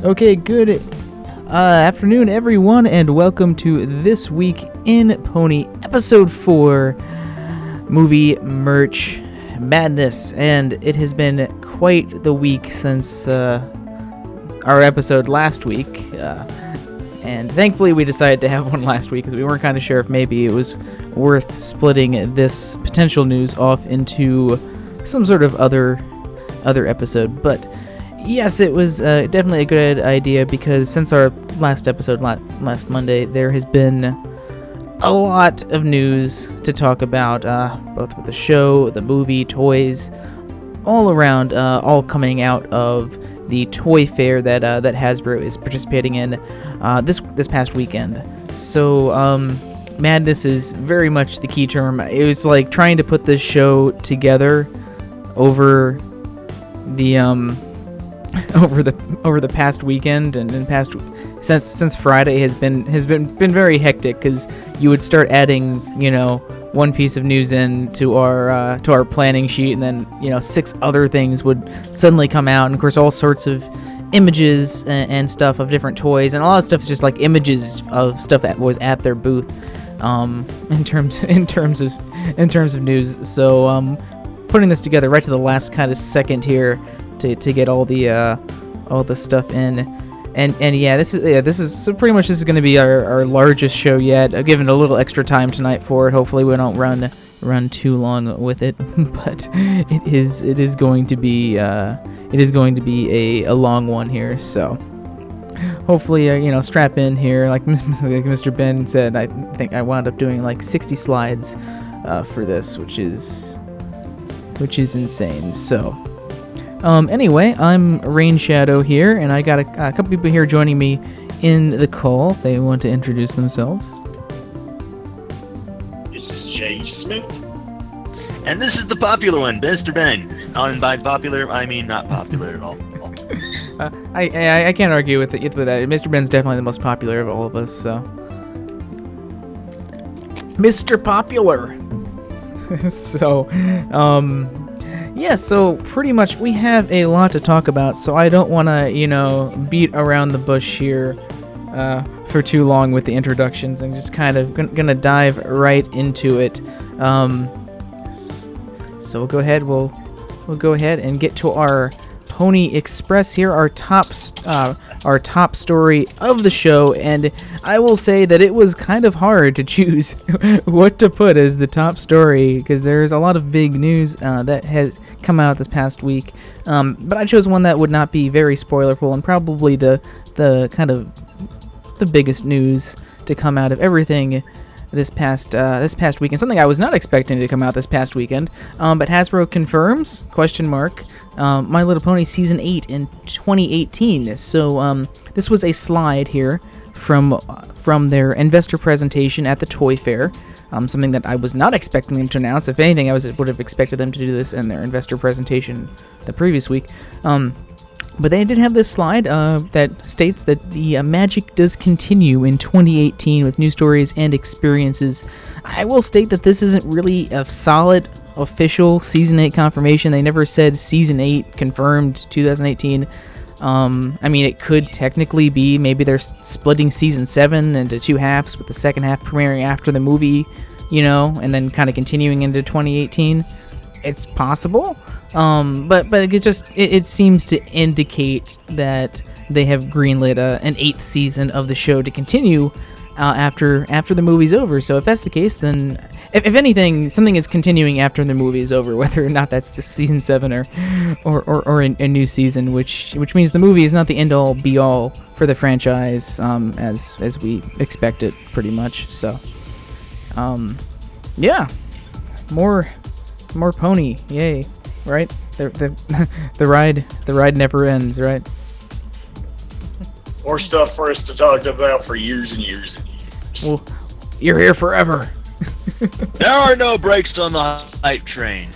Okay, good afternoon, everyone, and welcome to This Week in Pony, Episode 4, Movie Merch Madness. And it has been quite the week since our episode last week. And thankfully we decided to have one last week because we weren't kind of sure if maybe it was worth splitting this potential news off into some sort of other episode. But yes, it was definitely a good idea because since our last episode last Monday, there has been a lot of news to talk about, both with the show, the movie, toys, all around, all coming out of the toy fair that Hasbro is participating in this past weekend. So madness is very much the key term. It was like trying to put this show together over the over the past weekend and past since Friday has been very hectic because you would start adding one piece of news in to our planning sheet, and then 6 other things would suddenly come out, and of course all sorts of images and stuff of different toys, and a lot of stuff is just like images of stuff that was at their booth in terms of news. So putting this together right to the last kind of second here to get all the stuff in. And yeah, this is so pretty much this is going to be our largest show yet. I've given a little extra time tonight for it. Hopefully we don't run too long with it, but it is going to be a long one here. So hopefully strap in here. Like Mr. Ben said, I think I wound up doing like 60 slides for this, which is insane. So anyway, I'm Rain Shadow here, and I got a couple people here joining me in the call. They want to introduce themselves. This is Jay Smith. And this is the popular one, Mr. Ben. And by popular, I mean not popular at all. I can't argue with that. Mr. Ben's definitely the most popular of all of us, so. Mr. Popular! So, yeah, so pretty much we have a lot to talk about, so I don't want to, beat around the bush here for too long with the introductions, and just kind of gonna dive right into it. So we'll go ahead and get to our Pony Express here, our top story of the show, and I will say that it was kind of hard to choose what to put as the top story because there's a lot of big news that has come out this past week, but I chose one that would not be very spoilerful and probably the kind of the biggest news to come out of everything this past weekend. Something I was not expecting to come out this past weekend, but Hasbro confirms ? My Little Pony Season 8 in 2018. So this was a slide here from their investor presentation at the Toy Fair. Something that I was not expecting them to announce. If anything, I would have expected them to do this in their investor presentation the previous week. But they did have this slide that states that the magic does continue in 2018 with new stories and experiences. I will state that this isn't really a solid official Season 8 confirmation. They never said Season 8 confirmed 2018. I mean, it could technically be maybe they're splitting Season 7 into 2 halves with the second half premiering after the movie, and then kind of continuing into 2018. It's possible, but it seems to indicate that they have greenlit an 8th season of the show to continue after the movie's over. So if that's the case, then if anything, something is continuing after the movie is over, whether or not that's the Season 7 or a new season, which means the movie is not the end all be all for the franchise, as we expected pretty much. So yeah, more pony, yay! Right? The ride never ends, right? More stuff for us to talk about for years and years and years. Well, you're here forever. There are no brakes on the hype train.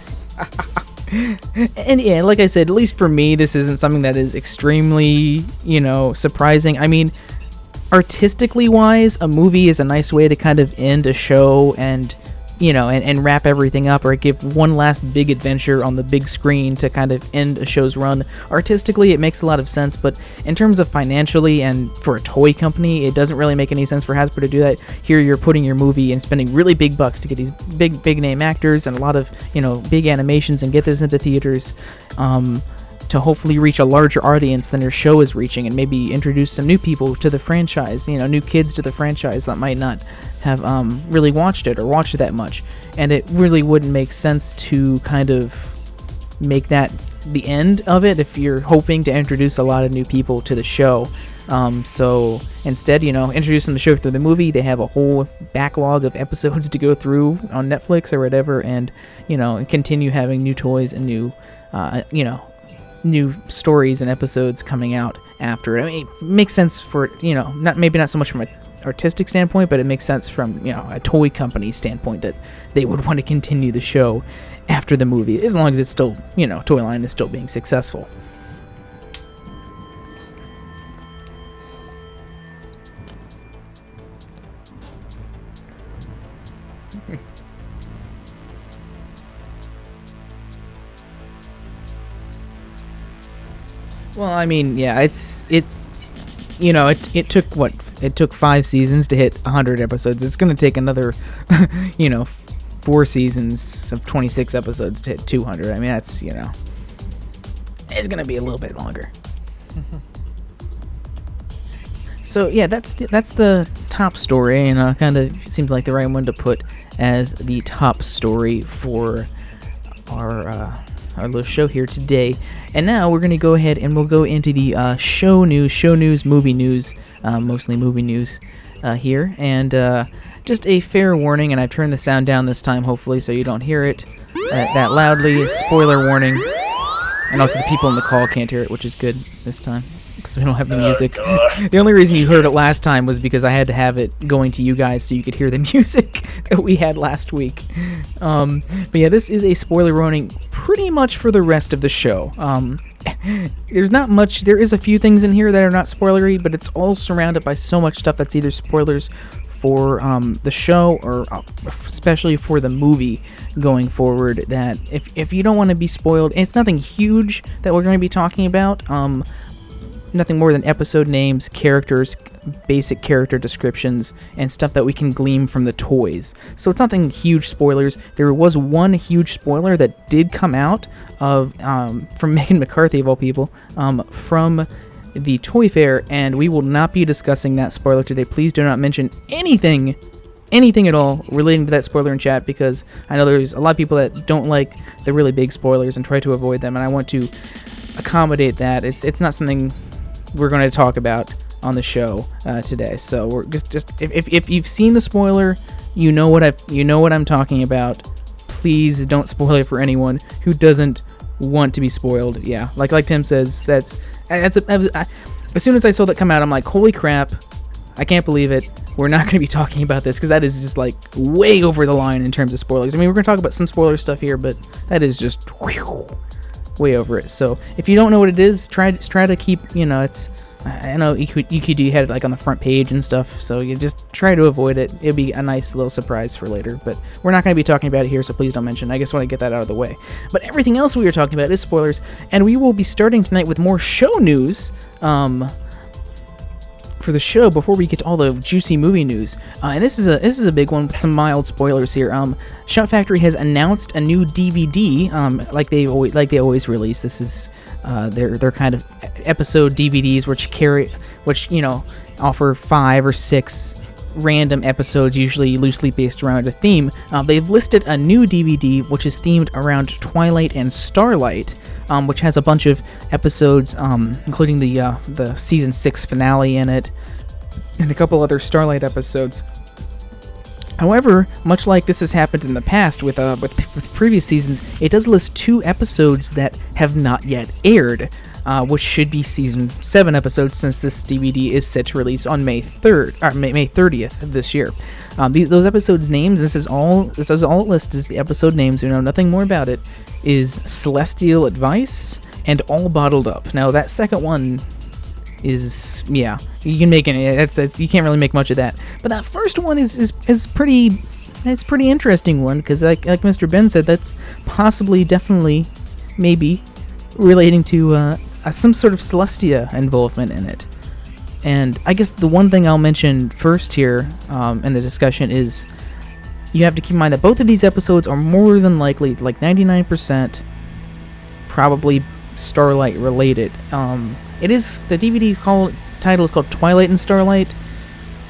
And yeah, like I said, at least for me, this isn't something that is extremely, surprising. I mean, artistically wise, a movie is a nice way to kind of end a show and and wrap everything up, or give one last big adventure on the big screen to kind of end a show's run. Artistically, it makes a lot of sense, but in terms of financially and for a toy company, it doesn't really make any sense for Hasbro to do that. Here you're putting your movie and spending really big bucks to get these big name actors and a lot of, big animations and get this into theaters, to hopefully reach a larger audience than your show is reaching, and maybe introduce some new people to the franchise, new kids to the franchise that might not have really watched it or watched it that much. And it really wouldn't make sense to kind of make that the end of it if you're hoping to introduce a lot of new people to the show. So instead, introducing the show through the movie, they have a whole backlog of episodes to go through on Netflix or whatever, and continue having new toys and new stories and episodes coming out after it. I mean, it makes sense for, not so much from an artistic standpoint, but it makes sense from, a toy company standpoint that they would want to continue the show after the movie, as long as it's still, toy line is still being successful. Well, I mean, yeah, it took 5 seasons to hit 100 episodes. It's going to take another, 4 seasons of 26 episodes to hit 200. I mean, that's, it's going to be a little bit longer. So, yeah, that's the top story, and kind of seems like the right one to put as the top story for our little show here today. And now we're going to go ahead and we'll go into the show news, movie news, mostly movie news here. And just a fair warning, and I've turned the sound down this time, hopefully, so you don't hear it that loudly. Spoiler warning. And also the people in the call can't hear it, which is good this time, because we don't have the music. The only reason you heard it last time was because I had to have it going to you guys so you could hear the music that we had last week. But yeah, this is a spoiler warning pretty much for the rest of the show. There's not much. There is a few things in here that are not spoilery, but it's all surrounded by so much stuff that's either spoilers for the show or especially for the movie going forward, that if you don't want to be spoiled, and it's nothing huge that we're going to be talking about, nothing more than episode names, characters, basic character descriptions, and stuff that we can glean from the toys. So it's nothing huge spoilers. There was one huge spoiler that did come out of from Megan McCarthy, of all people, from the Toy Fair, and we will not be discussing that spoiler today. Please do not mention anything at all relating to that spoiler in chat, because I know there's a lot of people that don't like the really big spoilers and try to avoid them, and I want to accommodate that. It's not something we're going to talk about on the show today. So we're just if you've seen the spoiler, you know what I'm talking about. Please don't spoil it for anyone who doesn't want to be spoiled. Yeah, like Tim says, as soon as I saw that come out, I'm like, holy crap, I can't believe it. We're not going to be talking about this, because that is just like way over the line in terms of spoilers. I mean, we're going to talk about some spoiler stuff here, but that is just way over it. So if you don't know what it is, try to keep, it's, I know EQD had it like on the front page and stuff, so you just try to avoid it. It'll be a nice little surprise for later, but we're not going to be talking about it here, so please don't mention. I just want to get that out of the way. But everything else we were talking about is spoilers, and we will be starting tonight with more show news for the show before we get to all the juicy movie news. And this is a big one with some mild spoilers here. Shout Factory has announced a new DVD, like they always release. This is their kind of episode DVDs, which offer 5 or 6 random episodes, usually loosely based around a theme. They've listed a new DVD which is themed around Twilight and Starlight, which has a bunch of episodes, including the season 6 finale in it, and a couple other Starlight episodes. However, much like this has happened in the past with previous seasons, it does list 2 episodes that have not yet aired, which should be season 7 episodes, since this DVD is set to release on May 30th of this year. Those episodes' names, this is all it lists is the episode names. You know nothing more about it. Is Celestial Advice and All Bottled Up. Now that second one is, yeah, you can make it. You can't really make much of that. But that first one is pretty it's a pretty interesting one, because like Mr. Ben said, that's possibly, definitely, maybe, relating to some sort of Celestia involvement in it. And I guess the one thing I'll mention first here in the discussion is you have to keep in mind that both of these episodes are more than likely, like 99%, probably Starlight related. It is, the DVD title is called Twilight and Starlight,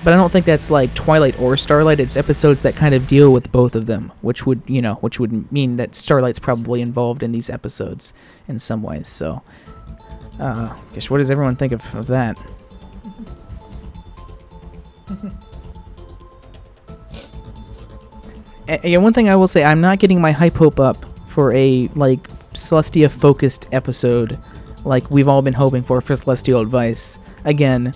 but I don't think that's like Twilight or Starlight. It's episodes that kind of deal with both of them, which would mean that Starlight's probably involved in these episodes in some ways. So, gosh, what does everyone think of that? And one thing I will say, I'm not getting my hype hope up for a like Celestia focused episode like we've all been hoping for Celestial Advice again,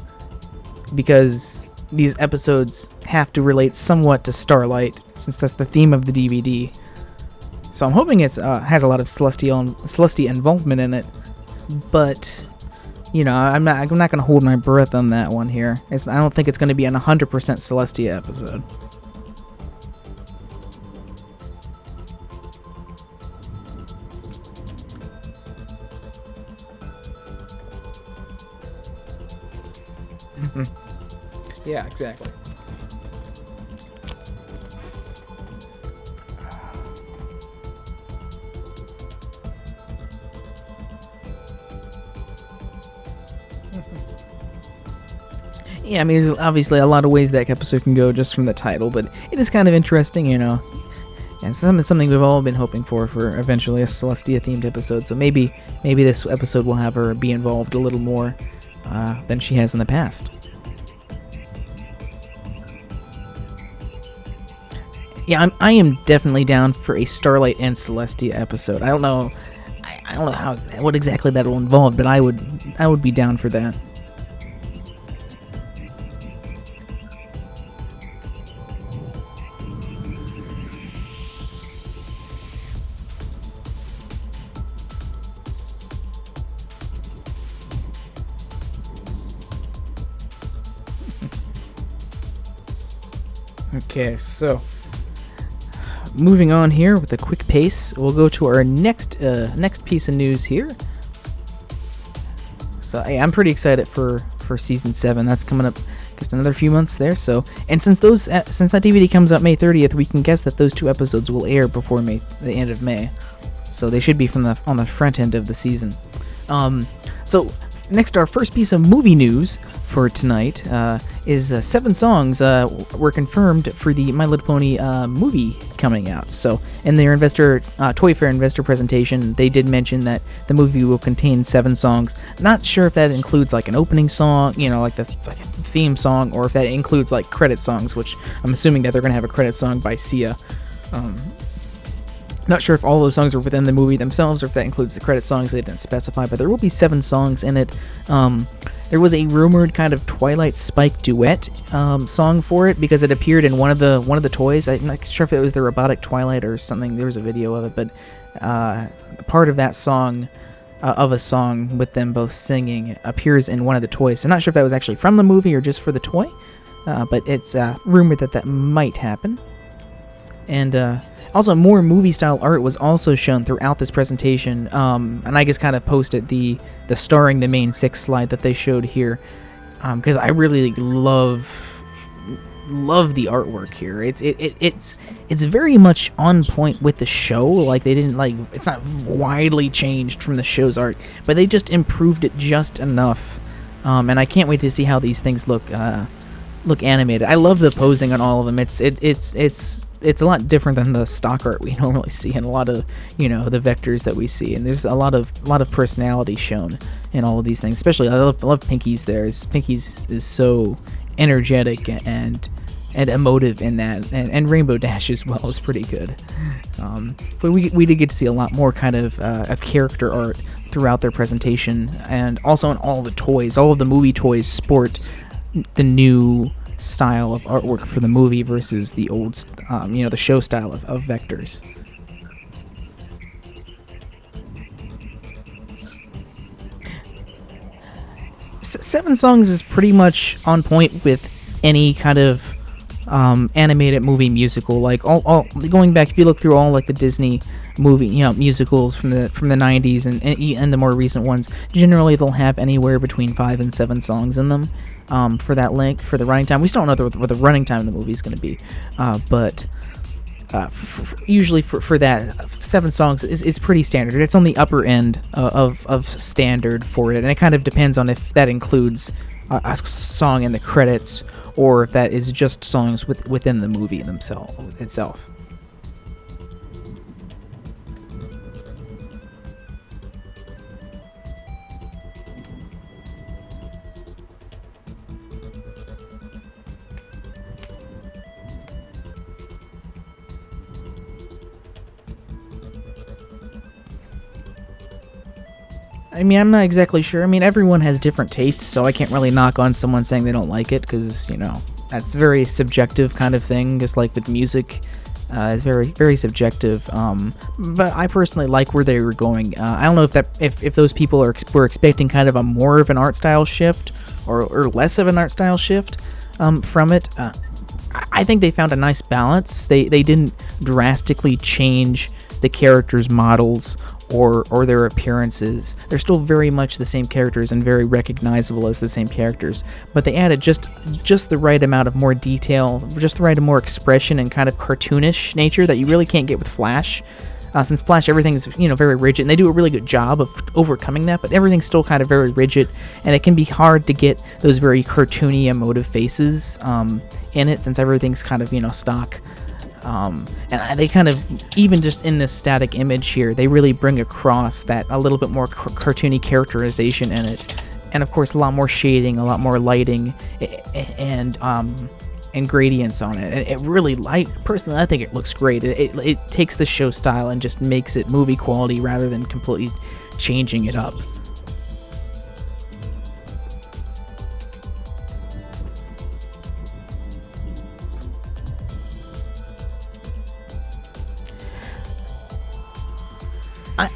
because these episodes have to relate somewhat to Starlight, since that's the theme of the DVD. So I'm hoping it has a lot of Celestia involvement in it, but you know, I'm not going to hold my breath on that one here. I don't think it's going to be an 100% Celestia episode. Yeah, exactly. Yeah, I mean, there's obviously a lot of ways that episode can go just from the title, but it is kind of interesting, you know. And something we've all been hoping for eventually a Celestia-themed episode. So maybe this episode will have her be involved a little more than she has in the past. Yeah, I am definitely down for a Starlight and Celestia episode. I don't know what exactly that will involve, but I would be down for that. Okay, so moving on here with a quick pace, we'll go to our next piece of news here. So I'm pretty excited for season 7. That's coming up just another few months there. So, and since that DVD comes out May 30th, we can guess that those 2 episodes will air before the end of May. So they should be on the front end of the season. So next, our first piece of movie news for tonight is 7 songs were confirmed for the My Little Pony movie coming out. So in their Toy Fair investor presentation, they did mention that the movie will contain 7 songs. Not sure if that includes like an opening song, you know, like the theme song, or if that includes like credit songs, which I'm assuming that they're going to have a credit song by Sia. Not sure if all those songs are within the movie themselves or if that includes the credit songs. They didn't specify, but there will be 7 songs in it. There was a rumored kind of Twilight Spike duet song for it because it appeared in one of the toys. I'm not sure if it was the Robotic Twilight or something. There was a video of it, but part of that song, of a song with them both singing, appears in one of the toys. So I'm not sure if that was actually from the movie or just for the toy, but it's rumored that might happen. And also, more movie-style art was also shown throughout this presentation, and I just kind of posted the starring the main 6 slide that they showed here, because I really love the artwork here. It's very much on point with the show. Like, they didn't it's not widely changed from the show's art, but they just improved it just enough. And I can't wait to see how these things look animated. I love the posing on all of them. It's a lot different than the stock art we normally see in a lot of, you know, the vectors that we see, and there's a lot of personality shown in all of these things. Especially, I love Pinky's. Pinky's is so energetic and emotive in that, and Rainbow Dash as well is pretty good. But we did get to see a lot more kind of a character art throughout their presentation, and also in all the toys. All of the movie toys sport the new style of artwork for the movie versus the old, the show style of vectors. Seven songs is pretty much on point with any kind of animated movie musical. Like all going back, if you look through all like the Disney movie, musicals from the 90s and the more recent ones, generally they'll have anywhere between 5 and 7 songs in them. For that length, for the running time, we still don't know what the running time of the movie is going to be, but usually for that 7 songs is pretty standard. It's on the upper end of standard for it, and it kind of depends on if that includes a song in the credits or if that is just songs within the movie itself. I mean, I'm not exactly sure. I mean, everyone has different tastes, so I can't really knock on someone saying they don't like it, because, that's a very subjective kind of thing, just like with music. It's very, very subjective. But I personally like where they were going. I don't know if those people were expecting kind of a more of an art style shift or less of an art style shift from it. I think they found a nice balance. They didn't drastically change the characters' models or their appearances. They're still very much the same characters and very recognizable as the same characters, but they added just the right amount of more detail, just the right amount of more expression and kind of cartoonish nature that you really can't get with Flash. Since Flash, everything's very rigid, and they do a really good job of overcoming that, but everything's still kind of very rigid, and it can be hard to get those very cartoony, emotive faces in it, since everything's kind of stock. And they kind of, even just in this static image here, they really bring across that a little bit more cartoony characterization in it, and of course a lot more shading, a lot more lighting, and gradients on it. It really, personally, I think it looks great. It takes the show style and just makes it movie quality rather than completely changing it up.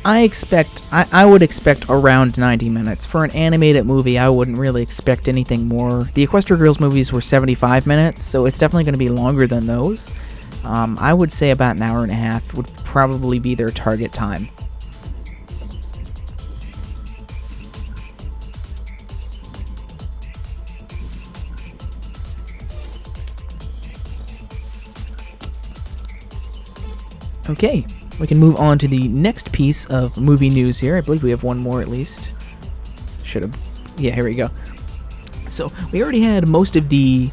I would expect around 90 minutes. For an animated movie, I wouldn't really expect anything more. The Equestria Girls movies were 75 minutes, so it's definitely going to be longer than those. I would say about an hour and a half would probably be their target time. Okay. We can move on to the next piece of movie news here. I believe we have one more at least. Yeah, here we go. So we already had most of the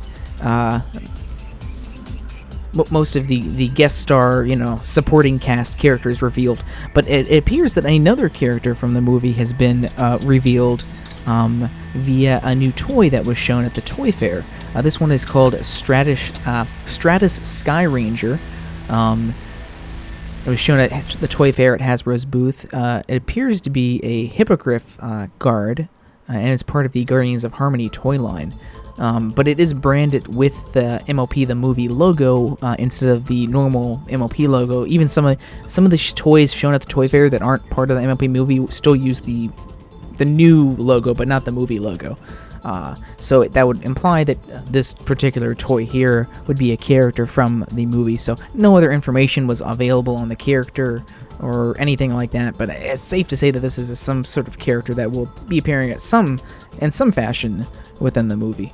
guest star, supporting cast characters revealed, but it appears that another character from the movie has been revealed via a new toy that was shown at the Toy Fair. This one is called Stratus Sky Ranger. It was shown at the Toy Fair at Hasbro's booth. It appears to be a Hippogriff guard, and it's part of the Guardians of Harmony toy line. But it is branded with the MOP, the movie logo, instead of the normal MOP logo. Even some of the toys shown at the Toy Fair that aren't part of the MOP movie still use the new logo, but not the movie logo. So that would imply that this particular toy here would be a character from the movie. So no other information was available on the character or anything like that, but it's safe to say that this is some sort of character that will be appearing in some fashion within the movie.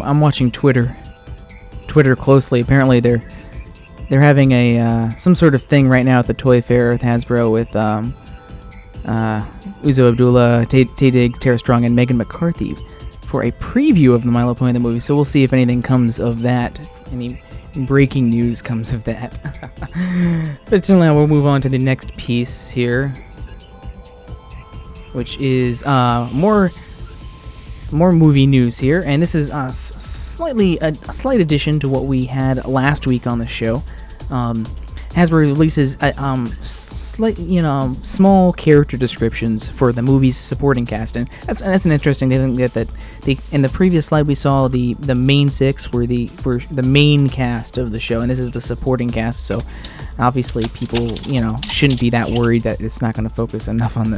I'm watching Twitter closely. Apparently they're having a some sort of thing right now at the Toy Fair with Hasbro with Uzo Abdullah, Tay Diggs, Tara Strong, and Megan McCarthy for a preview of the My Little Pony the movie. So we'll see if anything comes of that any breaking news comes of that. But so now we'll move on to the next piece here, which is more movie news here, and this is a slight addition to what we had last week on the show. Hasbro releases small character descriptions for the movie's supporting cast, and that's an interesting thing. That in the previous slide we saw the main six were the main cast of the show, and this is the supporting cast. So obviously people shouldn't be that worried that it's not going to focus enough on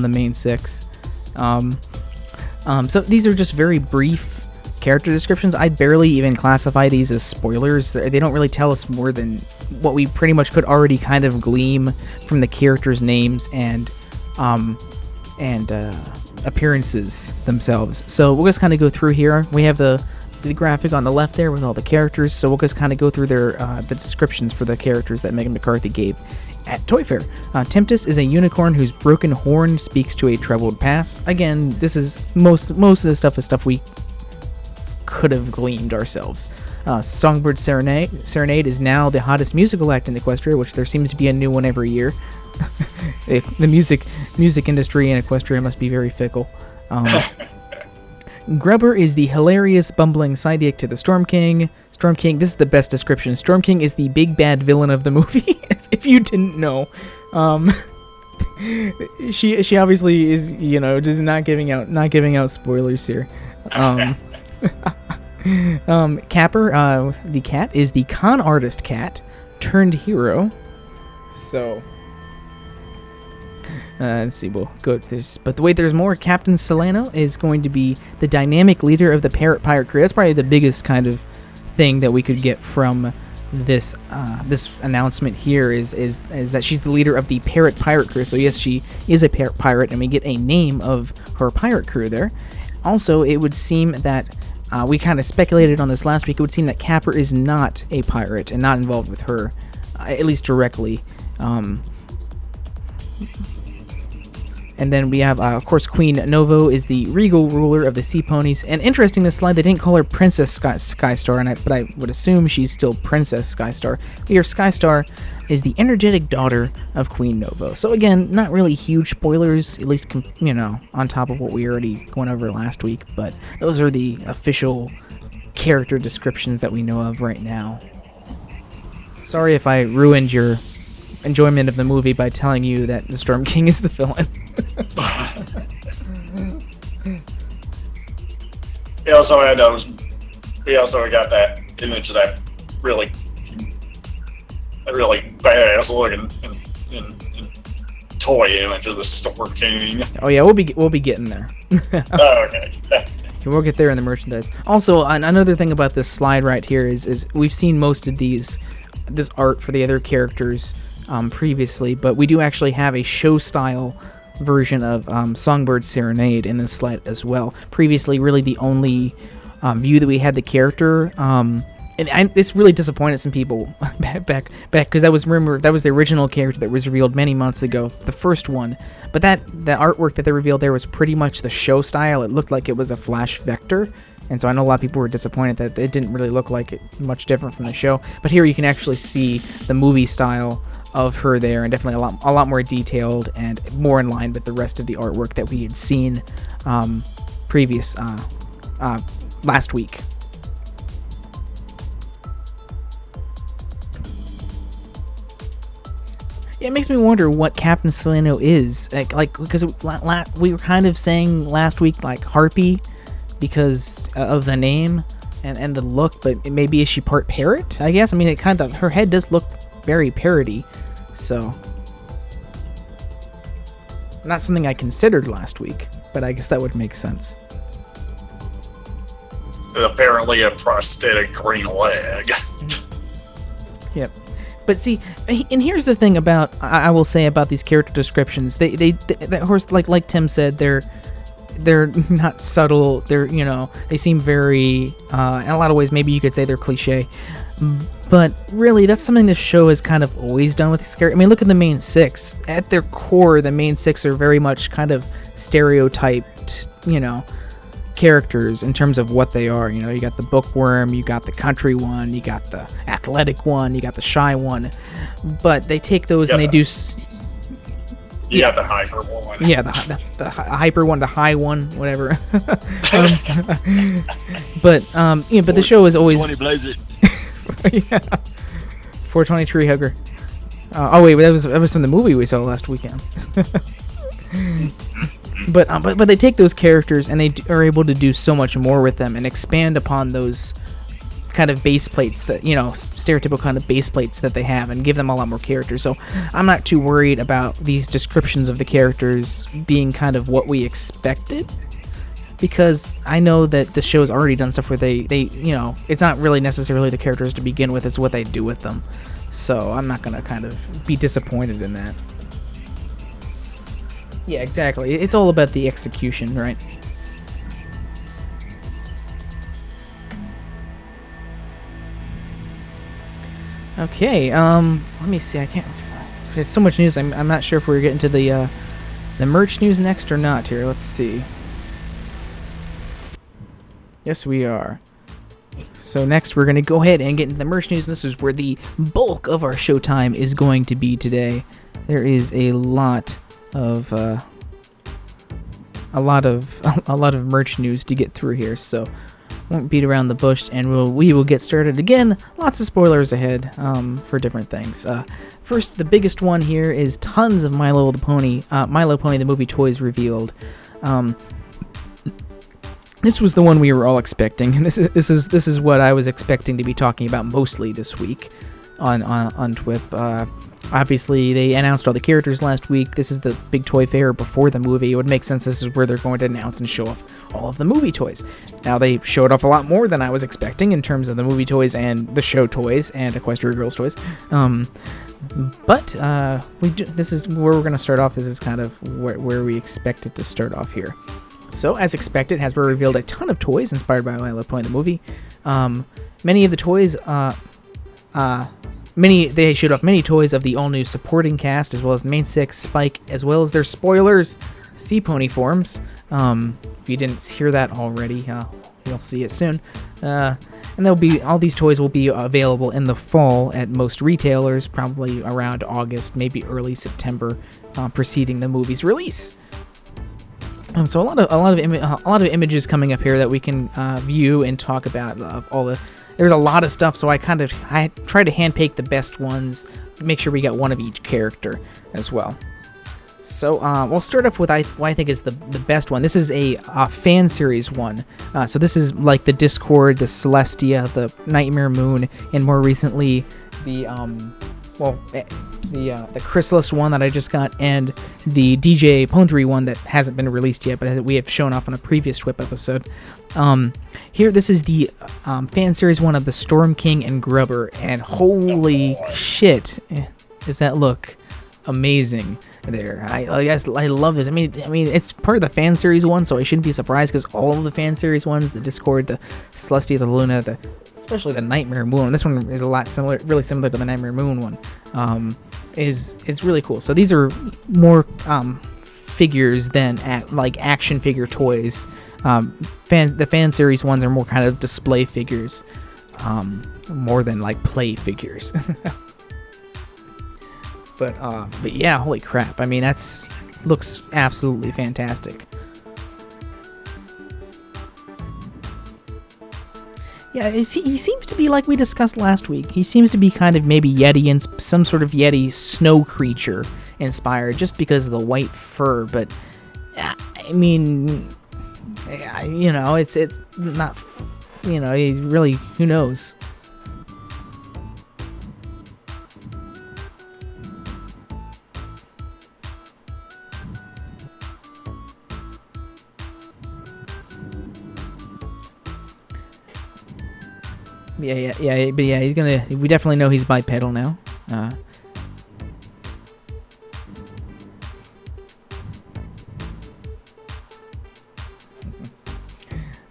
the main six. So these are just very brief character descriptions. I barely even classify these as spoilers. They don't really tell us more than what we pretty much could already kind of glean from the characters' names and appearances themselves. So we'll just kind of go through here. We have the graphic on the left there with all the characters. So we'll just kind of go through the descriptions for the characters that Megan McCarthy gave at Toy Fair. Tempest is a unicorn whose broken horn speaks to a troubled past. Again, this is most of the stuff is stuff we could have gleaned ourselves. Songbird Serenade is now the hottest musical act in Equestria, which there seems to be a new one every year. The music industry in Equestria must be very fickle. Grubber is the hilarious bumbling sidekick to the Storm King. Storm King, this is the best description. Storm King is the big bad villain of the movie. If you didn't know, she obviously is, just not giving out spoilers here. Capper, the cat, is the con artist cat turned hero. So let's see, we'll go to this. But there's more. Captain Solano is going to be the dynamic leader of the Parrot Pirate crew. That's probably the biggest kind of thing that we could get from this announcement here is that she's the leader of the Parrot Pirate crew. So yes, she is a parrot pirate, and we get a name of her pirate crew there. Also, it would seem that we kind of speculated on this last week. It would seem that Capper is not a pirate and not involved with her, at least directly. And then we have, of course, Queen Novo is the regal ruler of the Sea Ponies. And interesting, this slide, they didn't call her Princess Skystar, but I would assume she's still Princess Skystar. Here, Skystar is the energetic daughter of Queen Novo. So again, not really huge spoilers, at least, on top of what we already went over last week. But those are the official character descriptions that we know of right now. Sorry if I ruined your enjoyment of the movie by telling you that the Storm King is the villain. He also had got that image of that really badass looking toy image of the Storm King. Oh yeah, we'll be getting there. Oh, okay. We'll get there in the merchandise. Also, another thing about this slide right here is we've seen most of this art for the other characters previously, but we do actually have a show style version of Songbird Serenade in this slide as well. Previously, really the only view that we had the character, and this really disappointed some people back because that was the original character that was revealed many months ago, the first one. But the artwork that they revealed there was pretty much the show style. It looked like it was a flash vector, and so I know a lot of people were disappointed that it didn't really look like it much different from the show. But here you can actually see the movie style of her there, and definitely a lot more detailed and more in line with the rest of the artwork that we had seen last week. It makes me wonder what Captain Solano is like because we were kind of saying last week like Harpy because of the name and the look, but maybe is she part parrot? I guess. I mean, her head does look very parroty. So, not something I considered last week, but I guess that would make sense. Apparently a prosthetic green leg. Yep. But see, and here's the thing about, I will say about these character descriptions. They of course, like Tim said, they're not subtle. They seem very, in a lot of ways, maybe you could say they're cliche. But really, that's something this show has kind of always done with scary. I mean, look at the main six. At their core, the main six are very much kind of stereotyped, characters in terms of what they are. You know, you got the bookworm, you got the country one, you got the athletic one, you got the shy one, but they take those and they do. You got the hyper one. Yeah, the hyper one, the high one, whatever. But the show is always 20 blaze it. yeah. 420 tree hugger. Oh wait, that was from the movie we saw last weekend. But they take those characters and they are able to do so much more with them and expand upon those kind of base plates that, you know, stereotypical kind of base plates that they have, and give them a lot more characters. So I'm not too worried about these descriptions of the characters being kind of what we expected, because I know that the show's already done stuff where they you know, it's not really necessarily the characters to begin with, it's what they do with them. So I'm not gonna kind of be disappointed in that. Yeah, exactly. It's all about the execution, right? Okay, let me see. I can't. There's so much news. I'm not sure if we're getting to the merch news next or not. Here, let's see. Yes, we are. So next, we're gonna go ahead and get into the merch news. This is where the bulk of our showtime is going to be today. There is a lot of merch news to get through here, so won't beat around the bush, and we will get started again. Lots of spoilers ahead for different things. First, the biggest one here is tons of My Little Pony the movie toys revealed. This was the one we were all expecting, and this is what I was expecting to be talking about mostly this week on TWIP. Obviously, they announced all the characters last week. This is the big toy fair before the movie. It would make sense this is where they're going to announce and show off all of the movie toys. Now, they showed off a lot more than I was expecting in terms of the movie toys and the show toys and Equestria Girls toys. This is where we're going to start off. This is kind of where we expected to start off here. So, as expected, Hasbro revealed a ton of toys inspired by My Little Pony the movie. Many of the toys... They showed off many toys of the all-new supporting cast, as well as the main six, Spike, as well as their spoilers, Sea Pony forms. If you didn't hear that already, you'll see it soon. And all these toys will be available in the fall at most retailers, probably around August, maybe early September, preceding the movie's release. So a lot of images coming up here that we can view and talk about. There's a lot of stuff, so I try to handpick the best ones, make sure we get one of each character as well. So we'll start off with what I think is the best one. This is a fan series one. So this is like the Discord, the Celestia, the Nightmare Moon, and more recently the Chrysalis one that I just got, and the DJ Pondry one that hasn't been released yet, but we have shown off on a previous TWIP episode. Here, this is the fan series one of the Storm King and Grubber, and holy shit, does that look amazing there. I love this. I mean, it's part of the fan series one, so I shouldn't be surprised, because all of the fan series ones, the Discord, the Celestia, the Luna, especially the Nightmare Moon. This one is a lot really similar to the Nightmare Moon one. Is really cool. So these are more figures than action figure toys. The fan series ones are more kind of display figures, more than like play figures. But yeah, holy crap! I mean, looks absolutely fantastic. Yeah, he seems to be, like we discussed last week, he seems to be kind of maybe Yeti and some sort of Yeti snow creature inspired, just because of the white fur. But I mean, it's not, he's really, who knows. Yeah, he's gonna. We definitely know he's bipedal now.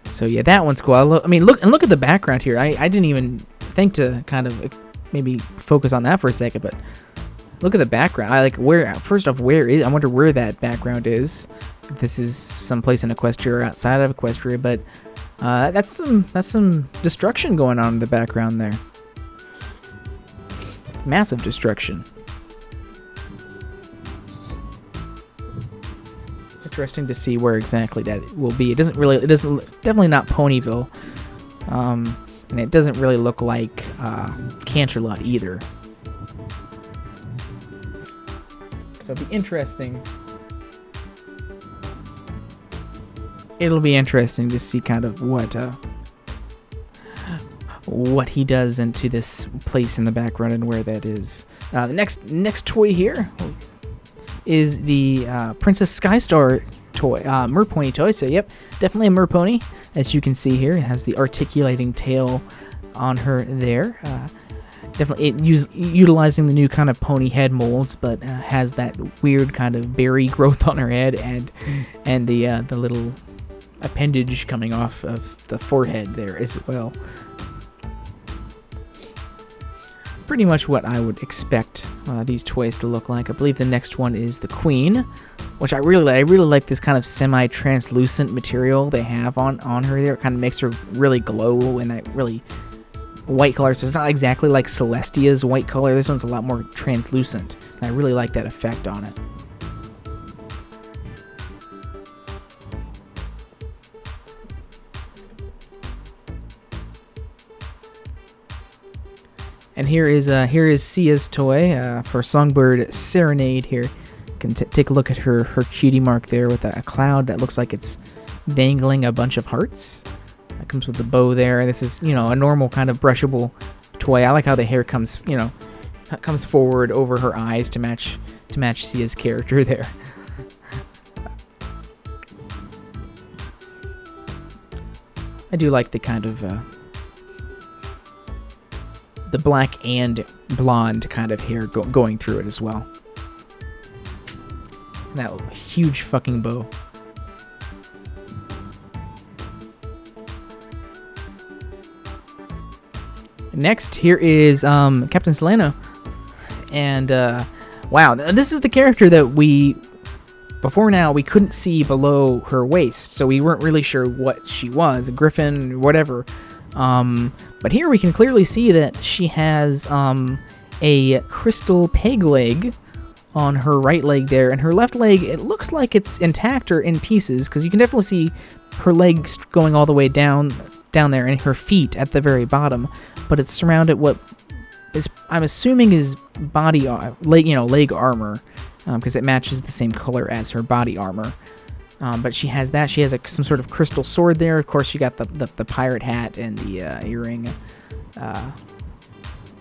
So yeah, that one's cool. Look at the background here. I didn't even think to kind of maybe focus on that for a second, but Look at the background. I like where. First off, where is? I wonder where that background is. If this is someplace in Equestria or outside of Equestria, but that's some destruction going on in the background there. Massive destruction. Interesting to see where exactly that will be. It doesn't definitely not Ponyville, and it doesn't really look like Canterlot either. So it'll be interesting. It'll be interesting to see kind of what he does into this place in the background and where that is. The next toy here is the Princess Skystar toy, Merpony toy. So yep, definitely a Merpony. As you can see here, it has the articulating tail on her there. Definitely utilizing the new kind of pony head molds, but has that weird kind of berry growth on her head and the little appendage coming off of the forehead there as well. Pretty much what I would expect these toys to look like. I believe the next one is the Queen, which I really like this kind of semi-translucent material they have on her there. It kind of makes her really glow in that really white color. So it's not exactly like Celestia's white color. This one's a lot more translucent. And I really like that effect on it. And here is Sia's toy for Songbird Serenade. Here, you can take a look at her cutie mark there with a cloud that looks like it's dangling a bunch of hearts. That comes with the bow there. This is, a normal kind of brushable toy. I like how the hair comes forward over her eyes to match Sia's character there. I do like the kind of the black and blonde kind of hair going through it as well. And that huge fucking bow. Next, here is Captain Seleno. And, wow, this is the character that before now, we couldn't see below her waist, so we weren't really sure what she was, a griffin, whatever. But here we can clearly see that she has a crystal peg leg on her right leg there, and her left leg, it looks like it's intact or in pieces, because you can definitely see her legs going all the way down there, and her feet at the very bottom, but it's surrounded what is, I'm assuming, is leg armor, because it matches the same color as her body armor. But she has that. She has some sort of crystal sword there. Of course, she got the pirate hat and the earring.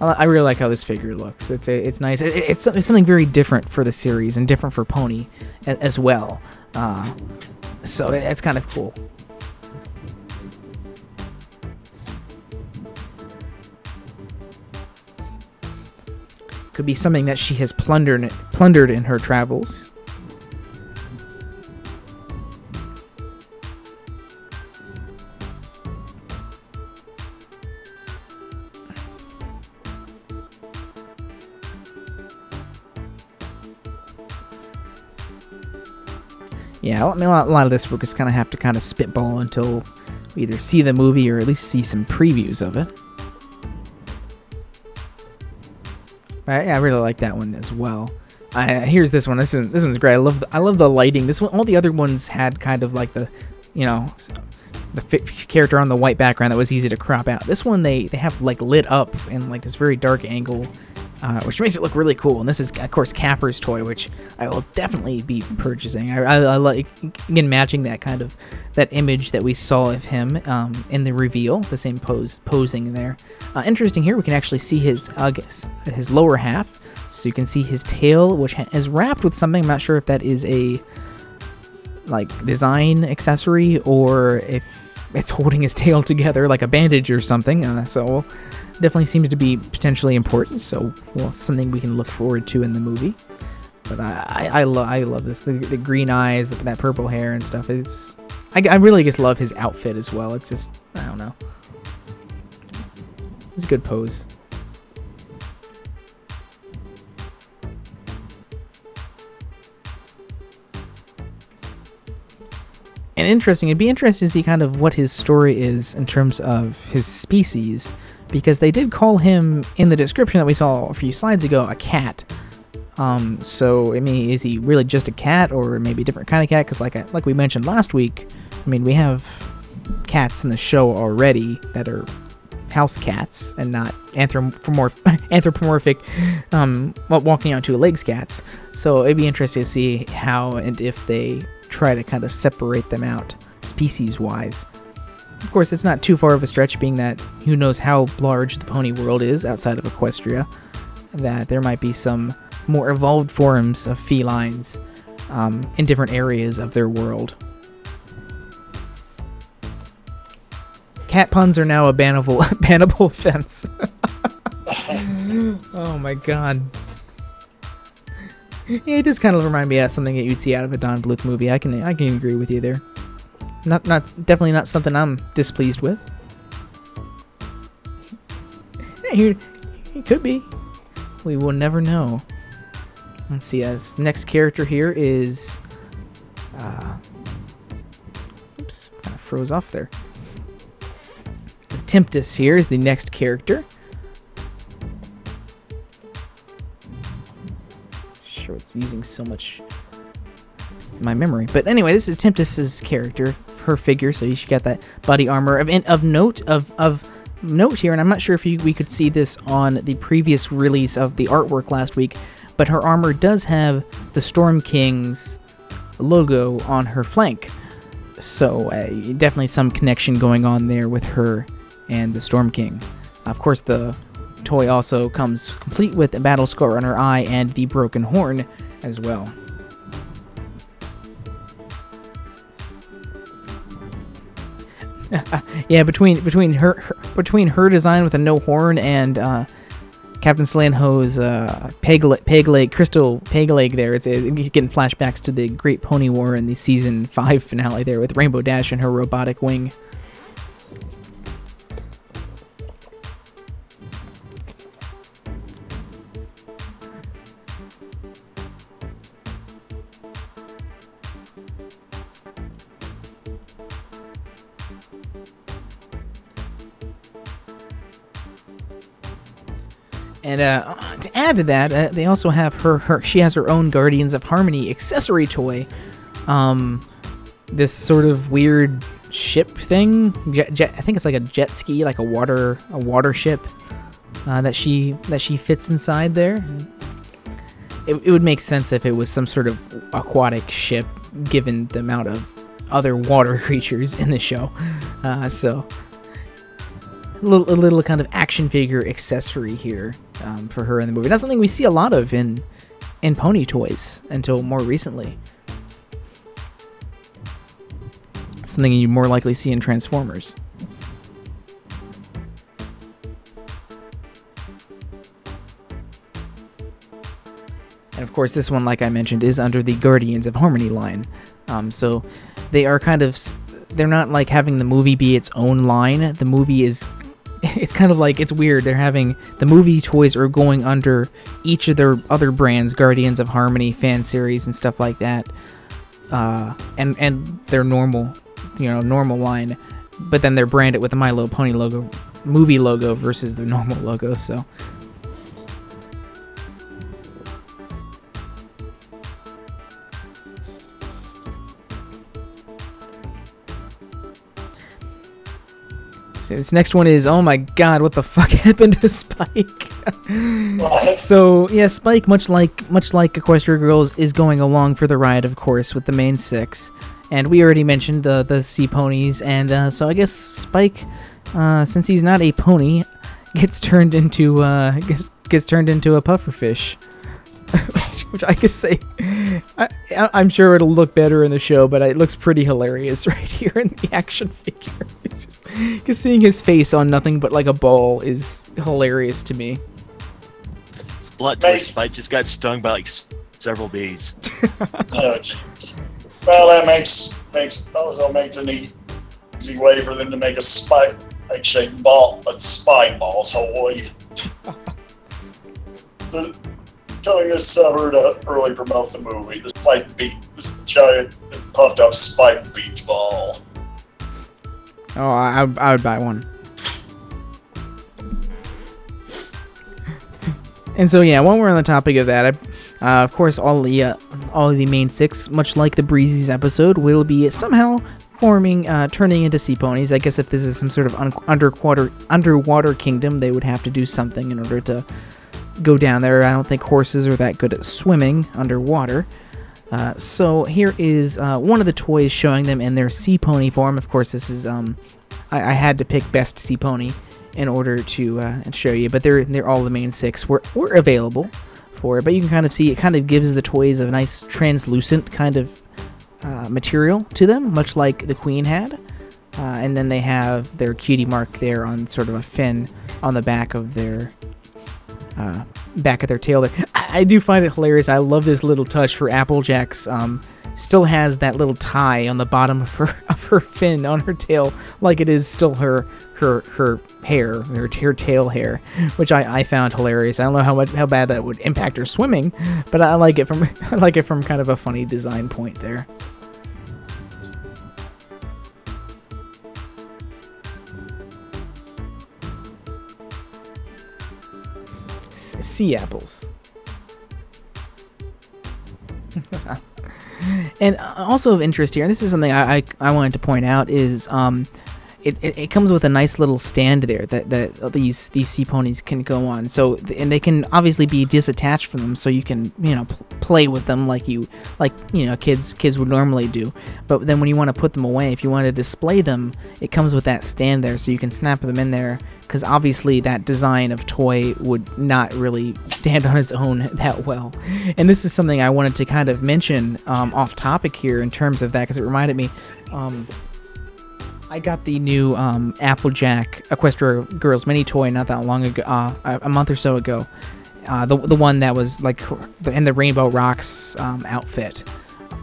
I really like how this figure looks. It's nice. It's something very different for the series and different for Pony as well. So it's kind of cool. Could be something that she has plundered in her travels. Yeah, I mean, a lot of this we'll just kind of have to kind of spitball until we either see the movie or at least see some previews of it. But yeah, I really like that one as well. Here's this one. This one's great. I love the lighting. This one, all the other ones had kind of like the character on the white background that was easy to crop out. This one they have like lit up in like this very dark angle, which makes it look really cool. And this is, of course, Capper's toy, which I will definitely be purchasing. I like, again, matching that image that we saw of him in the reveal, the same posing there. Interesting here, we can actually see his lower half. So you can see his tail, which is wrapped with something. I'm not sure if that is a design accessory or if it's holding his tail together like a bandage or something. So definitely seems to be potentially important. So something we can look forward to in the movie. But I love this. The green eyes, that purple hair and stuff. I really just love his outfit as well. It's just, I don't know. It's a good pose. and interesting. It'd be interesting to see kind of what his story is in terms of his species, because they did call him in the description that we saw a few slides ago a cat. So I mean, is he really just a cat, or maybe a different kind of cat? Because like we mentioned last week, I mean, we have cats in the show already that are house cats and not anthropomorphic, walking on two legs cats. So it'd be interesting to see how and if they try to kind of separate them out species-wise. Of course, it's not too far of a stretch, being that who knows how large the pony world is outside of Equestria, that there might be some more evolved forms of felines in different areas of their world. Cat puns are now a bannable offense. Oh my god. Yeah, it does kind of remind me of something that you'd see out of a Don Bluth movie. I can agree with you there. Definitely not something I'm displeased with. Yeah, he could be. We will never know. Let's see. This next character here is. Oops, kind of froze off there. Tempest here is the next character. Sure, it's using so much in my memory, but anyway, this is Tempest's character, her figure. So she got that body armor of note here, and I'm not sure if we could see this on the previous release of the artwork last week, but her armor does have the Storm King's logo on her flank. So definitely some connection going on there with her and the Storm King. Of course, the toy also comes complete with a battle scar on her eye and the broken horn as well. Yeah, between her design with a no horn and Captain Slanho's crystal peg leg there, it's getting flashbacks to the Great Pony War in the season 5 finale there with Rainbow Dash and her robotic wing. And to add to that, they also have she has her own Guardians of Harmony accessory toy. This sort of weird ship thing. I think it's like a jet ski, like a water ship that she fits inside there. It would make sense if it was some sort of aquatic ship, given the amount of other water creatures in the show. So a little kind of action figure accessory here for her in the movie. That's something we see a lot of in pony toys until more recently. Something you more likely see in Transformers. And of course, this one, like I mentioned, is under the Guardians of Harmony line. So they are they're not like having the movie be its own line. The movie it's kind of like, it's weird. They're having the movie toys are going under each of their other brands, Guardians of Harmony, fan series, and stuff like that. And their normal line, but then they're branded with the My Little Pony logo, movie logo versus the normal logo. So this next one is, oh my god, what the fuck happened to Spike? So yeah, Spike, much like Equestria Girls, is going along for the ride, of course, with the main 6. And we already mentioned the sea ponies, and so I guess Spike, since he's not a pony, gets turned into a pufferfish. Which I could say, I'm sure it'll look better in the show, but it looks pretty hilarious right here in the action figure. It's just, because seeing his face on nothing but like a ball is hilarious to me. Splat twist, Spike just got stung by like several bees. Oh, jeez. Well, that makes an easy way for them to make a spike-shaped ball, a spike ball. So coming this summer to early promote the movie, the Spike beat this giant puffed up spike beach ball. Oh, I would buy one. And so yeah, while we're on the topic of that, of course, all of the main six, much like the Breezy's episode, will be somehow turning into sea ponies. I guess if this is some sort of underwater kingdom, they would have to do something in order to go down there. I don't think horses are that good at swimming underwater. So here is one of the toys showing them in their sea pony form. Of course, this is I had to pick best sea pony in order to show you, but they're all the main six were available for it. But you can kind of see it kind of gives the toys a nice translucent kind of material to them, much like the Queen had. And then they have their cutie mark there on sort of a fin on the back of their tail there. I do find it hilarious. I love this little touch for Applejack's. Still has that little tie on the bottom of her fin on her tail, like it is still her hair, her tail hair, which I found hilarious. I don't know how bad that would impact her swimming, but I like it from kind of a funny design point there. Sea apples. And also of interest here, and this is something I wanted to point out, is it comes with a nice little stand there that these sea ponies can go on. So, and they can obviously be disattached from them, so you can play with them like kids would normally do. But then when you want to put them away, if you want to display them, it comes with that stand there, so you can snap them in there. Because obviously that design of toy would not really stand on its own that well. And this is something I wanted to kind of mention off topic here in terms of that, because it reminded me. I got the new Applejack Equestria Girls mini toy not that long ago, a month or so ago. The one that was like in the Rainbow Rocks outfit.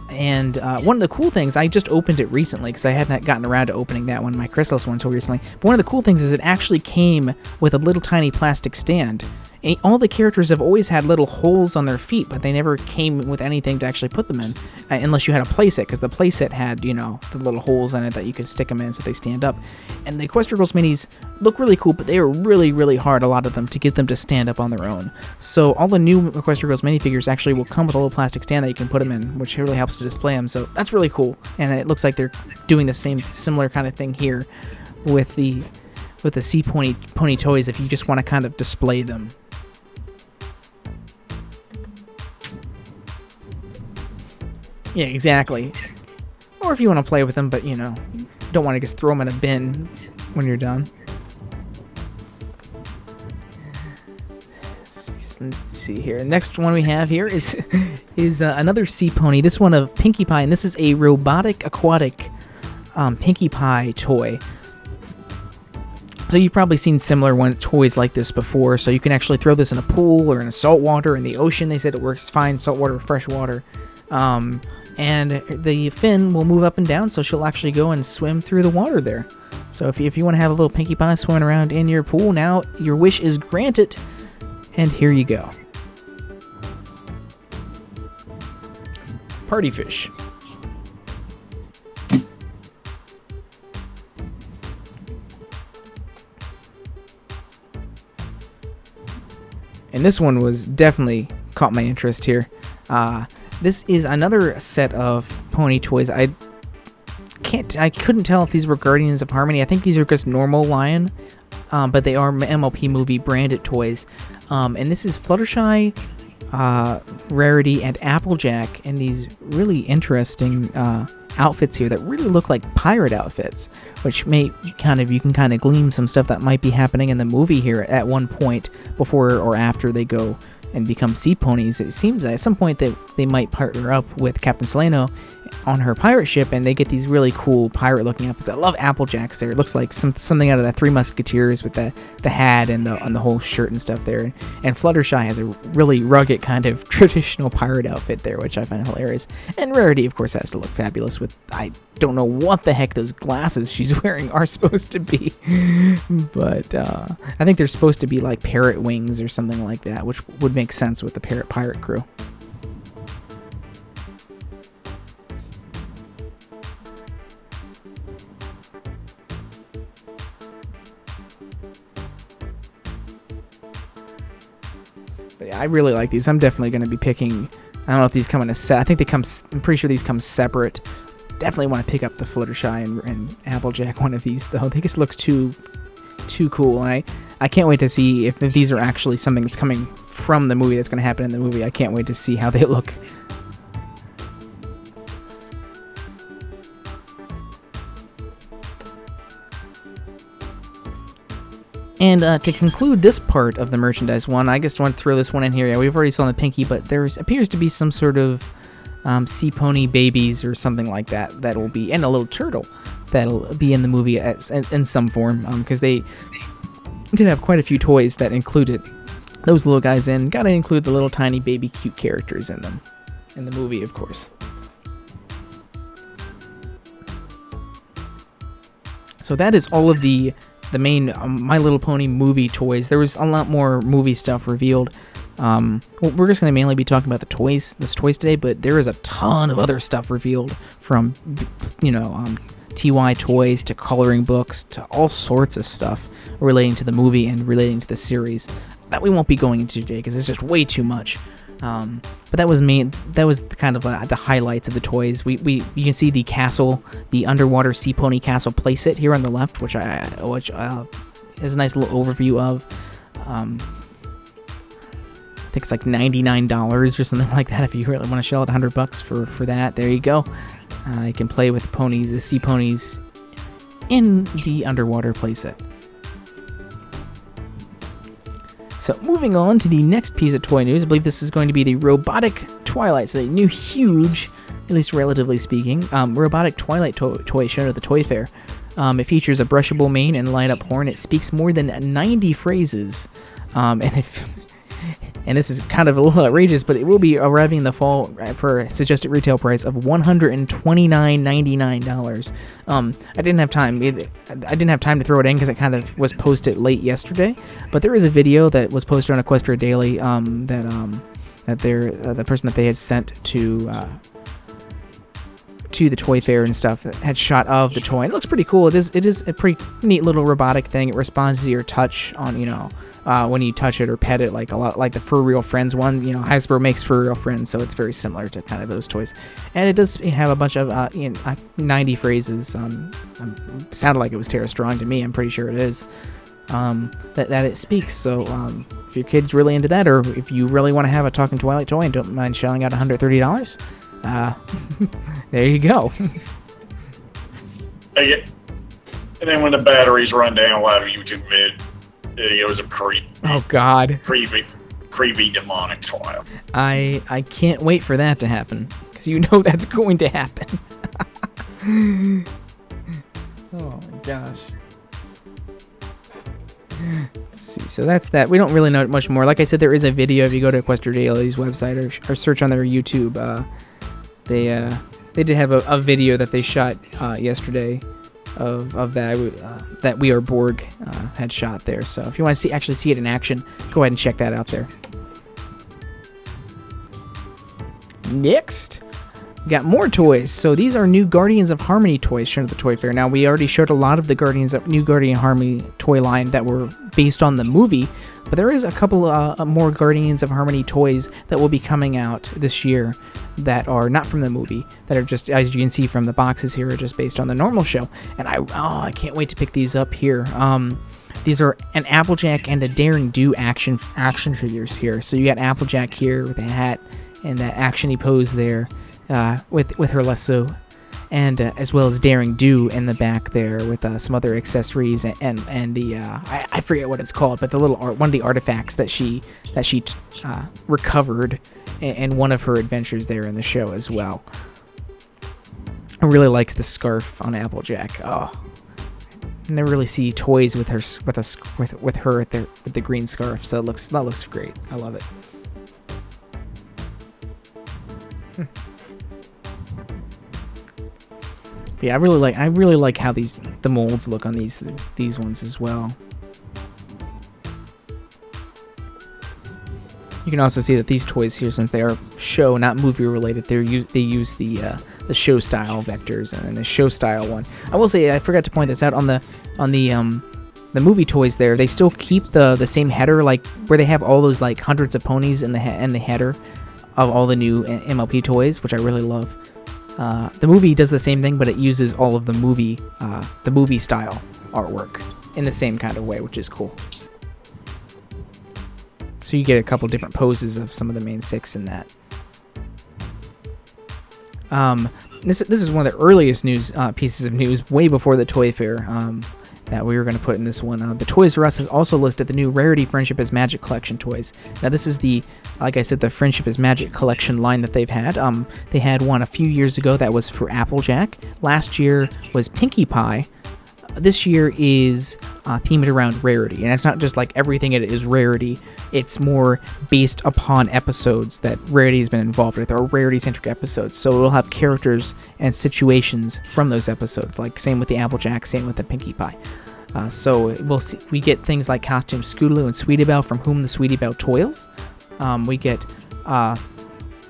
And one of the cool things, I just opened it recently because I hadn't gotten around to opening that one, my Chrysalis one, until recently. But one of the cool things is it actually came with a little tiny plastic stand. And all the characters have always had little holes on their feet, but they never came with anything to actually put them in, unless you had a playset, because the playset had, the little holes in it that you could stick them in so they stand up. And the Equestria Girls minis look really cool, but they are really, really hard, a lot of them, to get them to stand up on their own. So all the new Equestria Girls minifigures actually will come with a little plastic stand that you can put them in, which really helps to display them. So that's really cool, and it looks like they're doing the similar kind of thing here with the sea pony toys if you just want to kind of display them. Yeah, exactly. Or if you want to play with them, but, don't want to just throw them in a bin when you're done. Let's see here. Next one we have here is another sea pony. This one of Pinkie Pie, and this is a robotic aquatic Pinkie Pie toy. So you've probably seen similar toys like this before. So you can actually throw this in a pool or in a saltwater, in the ocean. They said it works fine, saltwater or freshwater. And the fin will move up and down, so she'll actually go and swim through the water there. So if you want to have a little Pinkie Pie swimming around in your pool, now your wish is granted, and here you go. Party fish. And this one was definitely caught my interest here. This is another set of pony toys. I couldn't tell if these were Guardians of Harmony. I think these are just normal line, but they are MLP movie branded toys. And this is Fluttershy, Rarity, and Applejack in these really interesting outfits here that really look like pirate outfits, which you can kind of glean some stuff that might be happening in the movie here at one point before or after they go and become sea ponies. It seems that at some point that they might partner up with Captain Seleno on her pirate ship, and they get these really cool pirate-looking outfits. I love Applejack's there. It looks like something out of the Three Musketeers with the hat and the whole shirt and stuff there. And Fluttershy has a really rugged kind of traditional pirate outfit there, which I find hilarious. And Rarity, of course, has to look fabulous with, I don't know what the heck those glasses she's wearing are supposed to be. But I think they're supposed to be like parrot wings or something like that, which would make sense with the pirate crew. But yeah, I really like these. I'm definitely going to be picking. I don't know if these come in a set. I think they come. I'm pretty sure these come separate. Definitely want to pick up the Fluttershy and Applejack one of these though. I think this looks too cool, and I can't wait to see if these are actually something that's coming from the movie that's going to happen in the movie. I can't wait to see how they look. And to conclude this part of the merchandise one, I just want to throw this one in here. Yeah, we've already saw the Pinky, but there appears to be some sort of sea pony babies or something like that that will be, and a little turtle that'll be in the movie in some form, because they did have quite a few toys that included those little guys in. Gotta include the little tiny baby cute characters in them, in the movie, of course. So that is all of the main My Little Pony movie toys. There was a lot more movie stuff revealed. Well, we're just going to mainly be talking about the toys today, but there is a ton of other stuff revealed, from, TY toys to coloring books to all sorts of stuff relating to the movie and relating to the series that we won't be going into today because it's just way too much. But that was kind of the highlights of the toys. You can see the castle, the underwater sea pony castle playset here on the left, which is a nice little overview of. I think it's like $99 or something like that if you really want to shell out $100 for that. There you go. You can play with the sea ponies in the underwater playset. So moving on to the next piece of toy news, I believe this is going to be the robotic Twilight. So a new huge, at least relatively speaking, robotic Twilight toy shown at the Toy Fair. It features a brushable mane and light-up horn. It speaks more than 90 phrases. And this is kind of a little outrageous, but it will be arriving in the fall for a suggested retail price of $129.99. I didn't have time. I didn't have time to throw it in because it kind of was posted late yesterday. But there is a video that was posted on Equestria Daily that the person that they had sent to the Toy Fair and stuff had shot of the toy. And it looks pretty cool. It is a pretty neat little robotic thing. It responds to your touch on when you touch it or pet it, like a lot like the Fur Real Friends one. Hasbro makes Fur Real Friends, so it's very similar to kind of those toys. And it does have a bunch of 90 phrases. Sounded like it was Tara Strong to me. I'm pretty sure it is. That it speaks. So if your kid's really into that, or if you really want to have a talking Twilight toy and don't mind shelling out $130, there you go. And then when the batteries run down, we'll have a YouTube videos of creepy demonic Twilight. I can't wait for that to happen, because that's going to happen. Oh my gosh. Let's see, so that's that. We don't really know much more. Like I said, there is a video if you go to Equestria Daily's website or search on their YouTube. They did have a video that they shot yesterday of that We Are Borg had shot there. So if you want to actually see it in action, go ahead and check that out there. Next, we got more toys. So these are new Guardians of Harmony toys shown at the Toy Fair. Now, we already showed a lot of the new Guardian of Harmony toy line that were based on the movie, but there is a couple more Guardians of Harmony toys that will be coming out this year that are not from the movie, that are just, as you can see from the boxes here, are just based on the normal show. And I can't wait to pick these up here. These are an Applejack and a Daring Do action figures here. So you got Applejack here with a hat and that actiony pose there with her lasso, and as well as Daring Do in the back there with some other accessories and the I forget what it's called, but the little one of the artifacts that she recovered in one of her adventures there in the show as well. I really liked the scarf on Applejack. Oh, I never really see toys with her with the green scarf, so that looks great. I love it. Yeah, I really like how the molds look on these ones as well. You can also see that these toys here, since they are show, not movie related, they use the show style vectors and the show style one. I will say, I forgot to point this out on the the movie toys there, they still keep the same header, like where they have all those like hundreds of ponies in the header of all the new MLP toys, which I really love. The movie does the same thing, but it uses all of the movie style artwork in the same kind of way, which is cool. So you get a couple different poses of some of the main 6 in that. This is one of the earliest pieces of news, way before the Toy Fair, that we were going to put in this one. The Toys R Us has also listed the new Rarity Friendship is Magic collection toys. Now this is like I said, the Friendship is Magic collection line that they've had. They had one a few years ago that was for Applejack. Last year was Pinkie Pie. This year is themed around Rarity, and it's not just like everything in it is Rarity. It's more based upon episodes that Rarity has been involved with, or Rarity-centric episodes. So it'll have characters and situations from those episodes, like same with the Applejack, same with the Pinkie Pie. So we get things like Costume Scootaloo and Sweetie Belle from Whom the Sweetie Belle Toils. We get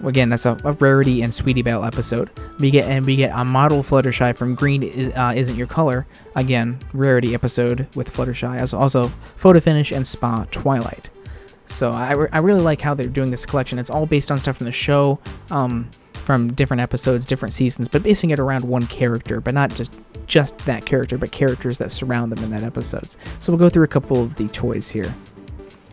again, that's a Rarity and Sweetie Belle episode. We get a model Fluttershy from Green Isn't Your Color. Again, Rarity episode with Fluttershy. Also Photo Finish and Spa Twilight. So I really like how they're doing this collection. It's all based on stuff from the show, from different episodes, different seasons, but basing it around one character, but not just that character, but characters that surround them in that episodes. So we'll go through a couple of the toys here.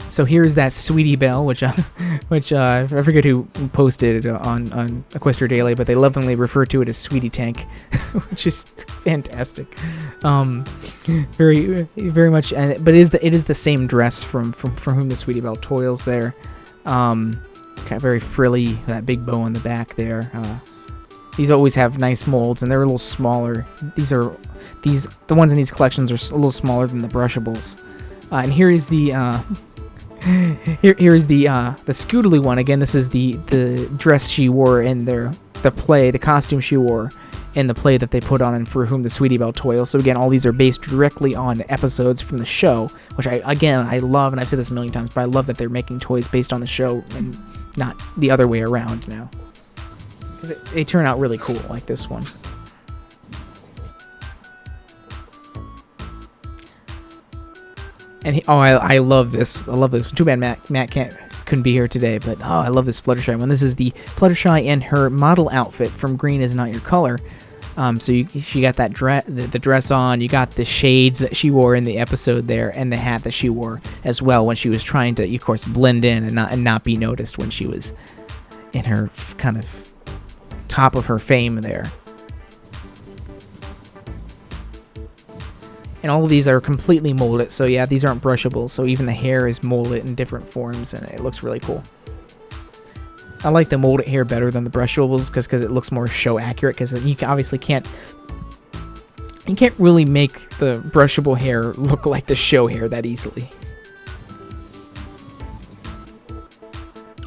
So here's that Sweetie Belle, which I forget who posted it on Equestria Daily, but they lovingly refer to it as Sweetie Tank, which is fantastic. Very, very much, but it is the same dress from Whom the Sweetie Belle Toils there. Kind of very frilly, that big bow on the back there. These always have nice molds, and they're a little smaller. The ones in these collections are a little smaller than the brushables. And here is the here is the Scootaloo one. Again, this is the dress she wore in the costume she wore in the play that they put on and For Whom the Sweetie Belle Toils. So again, all these are based directly on episodes from the show, which I love, and I've said this a million times, but I love that they're making toys based on the show and not the other way around now. Because they turn out really cool, like this one. And I love this. I love this. Too bad Matt couldn't be here today, but I love this Fluttershy one. This is the Fluttershy in her model outfit from Green Is Not Your Color. So she got that the dress on. You got the shades that she wore in the episode there, and the hat that she wore as well when she was trying to, of course, blend in and not be noticed when she was in her kind of top of her fame there. And all of these are completely molded, so yeah, these aren't brushables, so even the hair is molded in different forms, and it looks really cool. I like the molded hair better than the brushables, because it looks more show accurate, because you obviously can't really make the brushable hair look like the show hair that easily.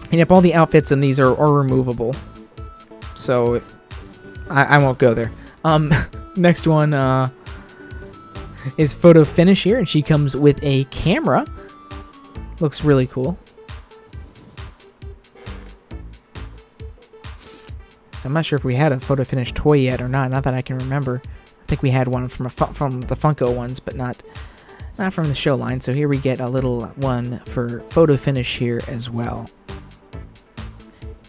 And yep, all the outfits in these are removable, so I won't go there. Next one, is Photo Finish here, and she comes with a camera. Looks really cool. So I'm not sure if we had a Photo Finish toy yet or not that I can remember. I think we had one from the Funko ones, but not from the show line. So here we get a little one for Photo Finish here as well.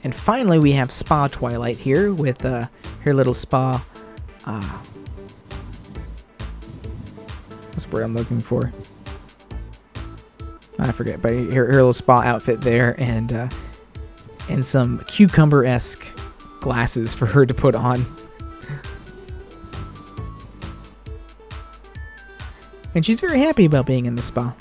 And finally we have Spa Twilight here with her little spa what's the word I'm looking for? I forget, but her little spa outfit there, and some cucumber-esque glasses for her to put on. And she's very happy about being in the spa.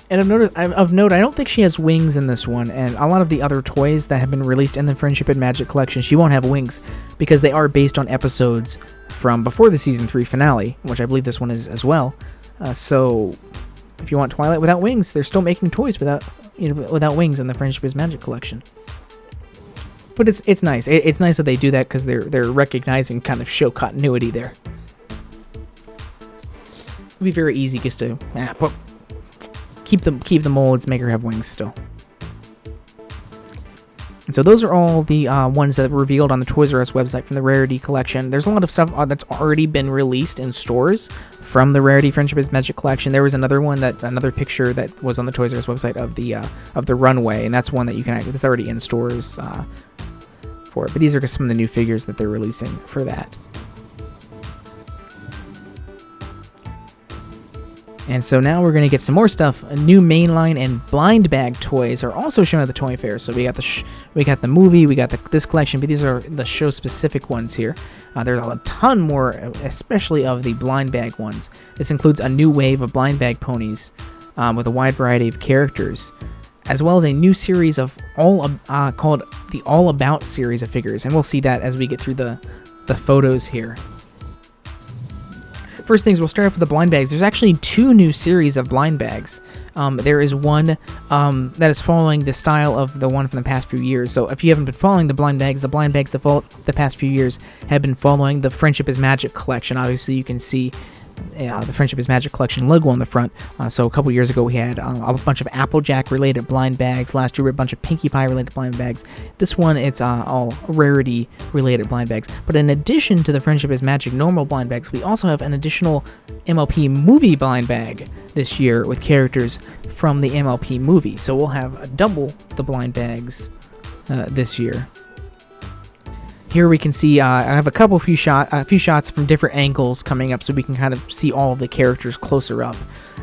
And of note, I don't think she has wings in this one, and a lot of the other toys that have been released in the Friendship and Magic collection, she won't have wings, because they are based on episodes from before the Season 3 finale, which I believe this one is as well. So, if you want Twilight without wings, they're still making toys without wings in the Friendship is Magic collection. But it's nice. It's nice that they do that, because they're recognizing kind of show continuity there. It'd be very easy just to keep the molds, make her have wings still. And so those are all the ones that were revealed on the Toys R Us website from the Rarity collection. There's a lot of stuff that's already been released in stores from the Rarity Friendship is Magic collection. There was another picture that was on the Toys R Us website of the runway, and that's one that that's already in stores for it. But these are just some of the new figures that they're releasing for that. And so now we're going to get some more stuff. New mainline and blind bag toys are also shown at the Toy Fair. So we got the movie, we got this collection, but these are the show specific ones here. There's a ton more, especially of the blind bag ones. This includes a new wave of blind bag ponies with a wide variety of characters, as well as a new series of called the All About series of figures. And we'll see that as we get through the photos here. First things, we'll start off with the blind bags. There's actually 2 new series of blind bags. There is one that is following the style of the one from the past few years. So if you haven't been following the blind bags the past few years have been following the Friendship is Magic collection. Obviously, you can see the Friendship is Magic collection logo on the front. So a couple years ago, we had a bunch of Applejack related blind bags. Last year, we had a bunch of Pinkie Pie related blind bags. This one, it's all Rarity related blind bags. But in addition to the Friendship is Magic normal blind bags, we also have an additional MLP movie blind bag this year with characters from the MLP movie. So we'll have double the blind bags this year. Here we can see, I have a few shots from different angles coming up so we can kind of see all of the characters closer up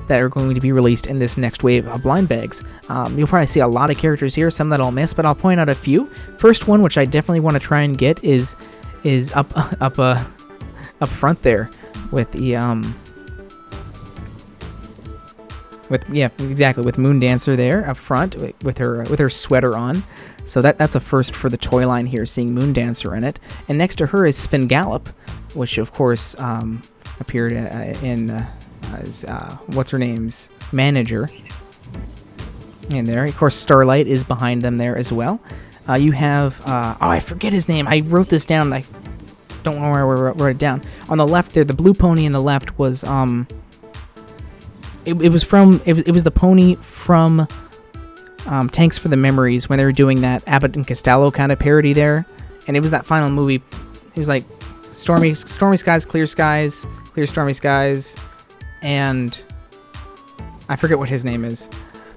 that are going to be released in this next wave of blind bags. You'll probably see a lot of characters here, some that I'll miss, but I'll point out a few. First one, which I definitely want to try and get, is up front there with the with Moon Dancer there up front with her sweater on. So that's a first for the toy line here, seeing Moon Dancer in it. And next to her is Sven Gallop, which of course appeared as what's her name's manager in there. Of course, Starlight is behind them there as well. You have I forget his name. I wrote this down. I don't know where I wrote it down. On the left there, the blue pony in the left was it was the pony from Tanks for the Memories when they were doing that Abbott and Costello kind of parody there, and it was that final movie. It was like stormy skies, clear stormy skies, and I forget what his name is,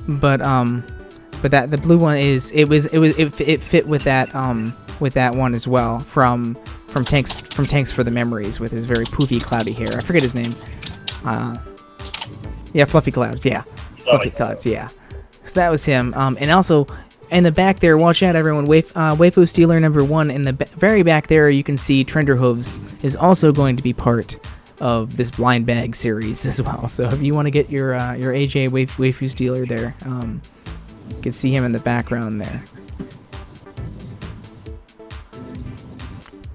but that the blue one it fit with that one as well from Tanks for the Memories with his very poofy cloudy hair. I forget his name. Fluffy Clouds. Yeah, Fluffy Clouds. Yeah. So that was him. And also, in the back there, watch out everyone, Waifu Stealer number 1, in the very back there, you can see Trenderhooves is also going to be part of this blind bag series as well. So if you want to get your AJ Waifu Stealer there, you can see him in the background there.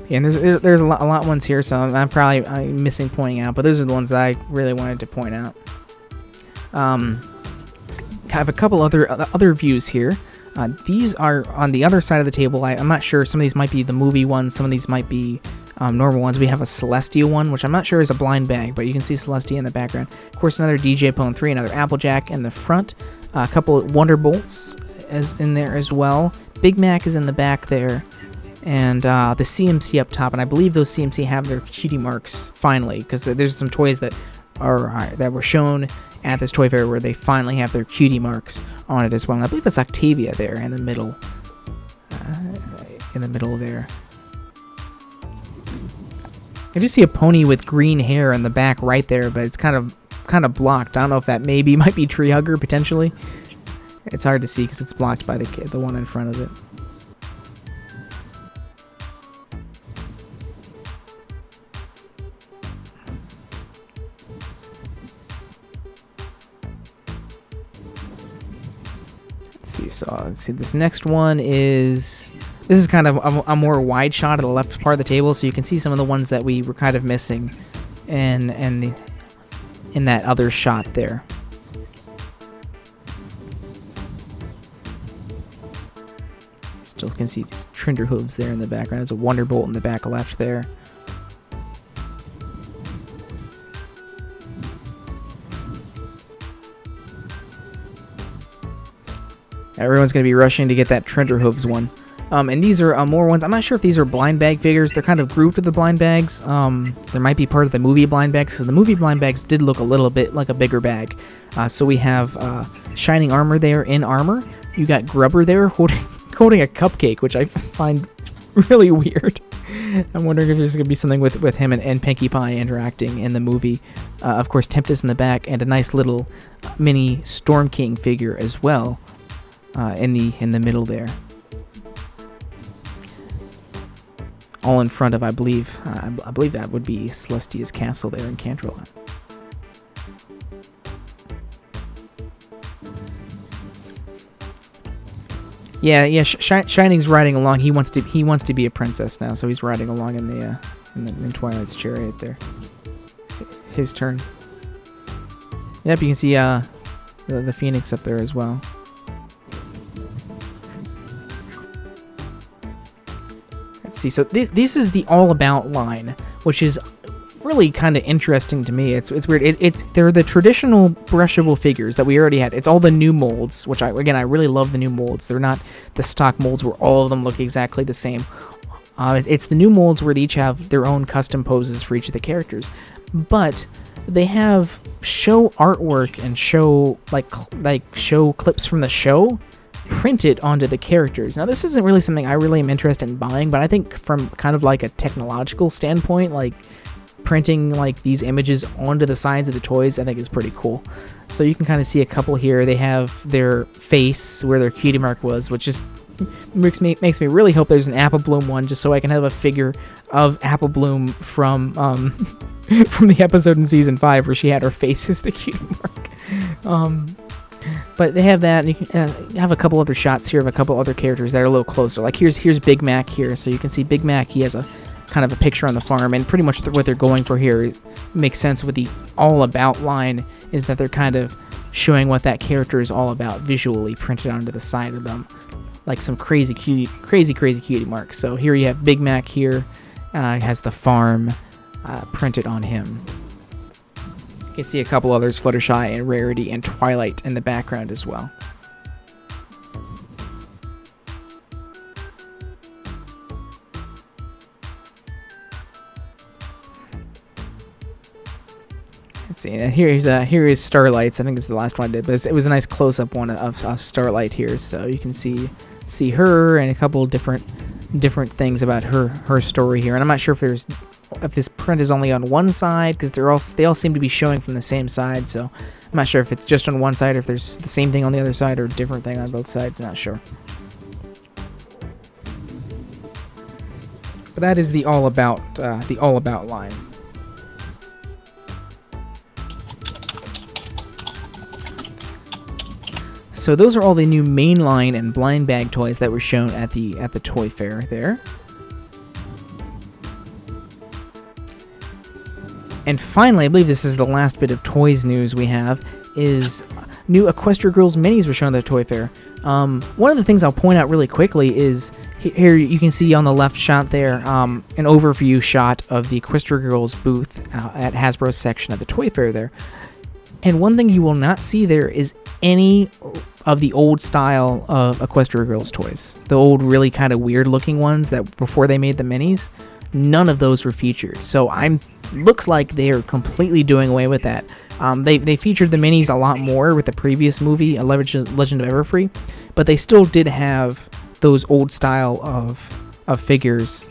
Yeah, and there's a lot ones here, so I'm probably missing pointing out, but those are the ones that I really wanted to point out. I have a couple other views here. These are on the other side of the table. I'm not sure. Some of these might be the movie ones. Some of these might be normal ones. We have a Celestia one, which I'm not sure is a blind bag, but you can see Celestia in the background. Of course, another DJ Pone 3, another Applejack in the front. A couple of Wonderbolts as in there as well. Big Mac is in the back there. And the CMC up top. And I believe those CMC have their cutie marks finally, because there's some toys that were shown at this toy fair where they finally have their cutie marks on it as well. And I believe that's Octavia there in the middle. There. I do see a pony with green hair in the back right there, but it's kind of blocked. I don't know if that might be Tree Hugger potentially. It's hard to see because it's blocked by the one in front of it. Let's see. This next one is kind of a more wide shot of the left part of the table, so you can see some of the ones that we were kind of missing, in that other shot there. Still can see Trenderhooves there in the background. There's a Wonderbolt in the back left there. Everyone's going to be rushing to get that Trenderhooves one. And these are more ones. I'm not sure if these are blind bag figures. They're kind of grouped with the blind bags. There might be part of the movie blind bags, because the movie blind bags did look a little bit like a bigger bag. So we have Shining Armor there in armor. You got Grubber there holding a cupcake, which I find really weird. I'm wondering if there's going to be something with him and Pinkie Pie interacting in the movie. Of course, Tempest in the back, and a nice little mini Storm King figure as well in the middle there. All in front of, I believe that would be Celestia's castle there in Canterlot. Yeah. Shining's riding along. He wants to be a princess now, so he's riding along in Twilight's chariot there. His turn. Yep, you can see the Phoenix up there as well. Let's see. So this is the All About line, which is really kind of interesting to me. It's weird. They're the traditional brushable figures that we already had. It's all the new molds, which I really love the new molds. They're not the stock molds where all of them look exactly the same. It's the new molds where they each have their own custom poses for each of the characters, but they have show artwork and show show clips from the show printed onto the characters. Now, this isn't really something I really am interested in buying, but I think from kind of like a technological standpoint, like printing like these images onto the sides of the toys, I think is pretty cool. So you can kind of see a couple here. They have their face where their cutie mark was, which just makes me really hope there's an Apple Bloom one, just so I can have a figure of Apple Bloom from from the episode in season 5 where she had her face as the cutie mark. But they have that, and you can have a couple other shots here of a couple other characters that are a little closer. Like here's Big Mac here, so you can see Big Mac. He has a kind of a picture on the farm, and pretty much what they're going for here makes sense with the All About line, is that they're kind of showing what that character is all about visually printed onto the side of them, like some crazy cutie marks. So here you have Big Mac here, has the farm printed on him. You can see a couple others, Fluttershy and Rarity and Twilight in the background as well. Let's see. Here is Starlight's. I think this is the last one I did, but it was a nice close-up one of Starlight here, so you can see her and a couple different things about her story here. And I'm not sure if this print is only on one side, because they all seem to be showing from the same side, so I'm not sure if it's just on one side or if there's the same thing on the other side or a different thing on both sides. I'm not sure. But that is the All About line. So those are all the new mainline and blind bag toys that were shown at the toy fair there. And finally, I believe this is the last bit of toys news we have, is new Equestria Girls minis were shown at the toy fair. One of the things I'll point out really quickly is here you can see on the left shot there an overview shot of the Equestria Girls booth at Hasbro's section at the toy fair there. And one thing you will not see there is any of the old style of Equestria Girls toys. The old, really kind of weird looking ones that before they made the minis. None of those were featured. So looks like they are completely doing away with that. They featured the minis a lot more with the previous movie, Legend of Everfree, but they still did have those old style of figures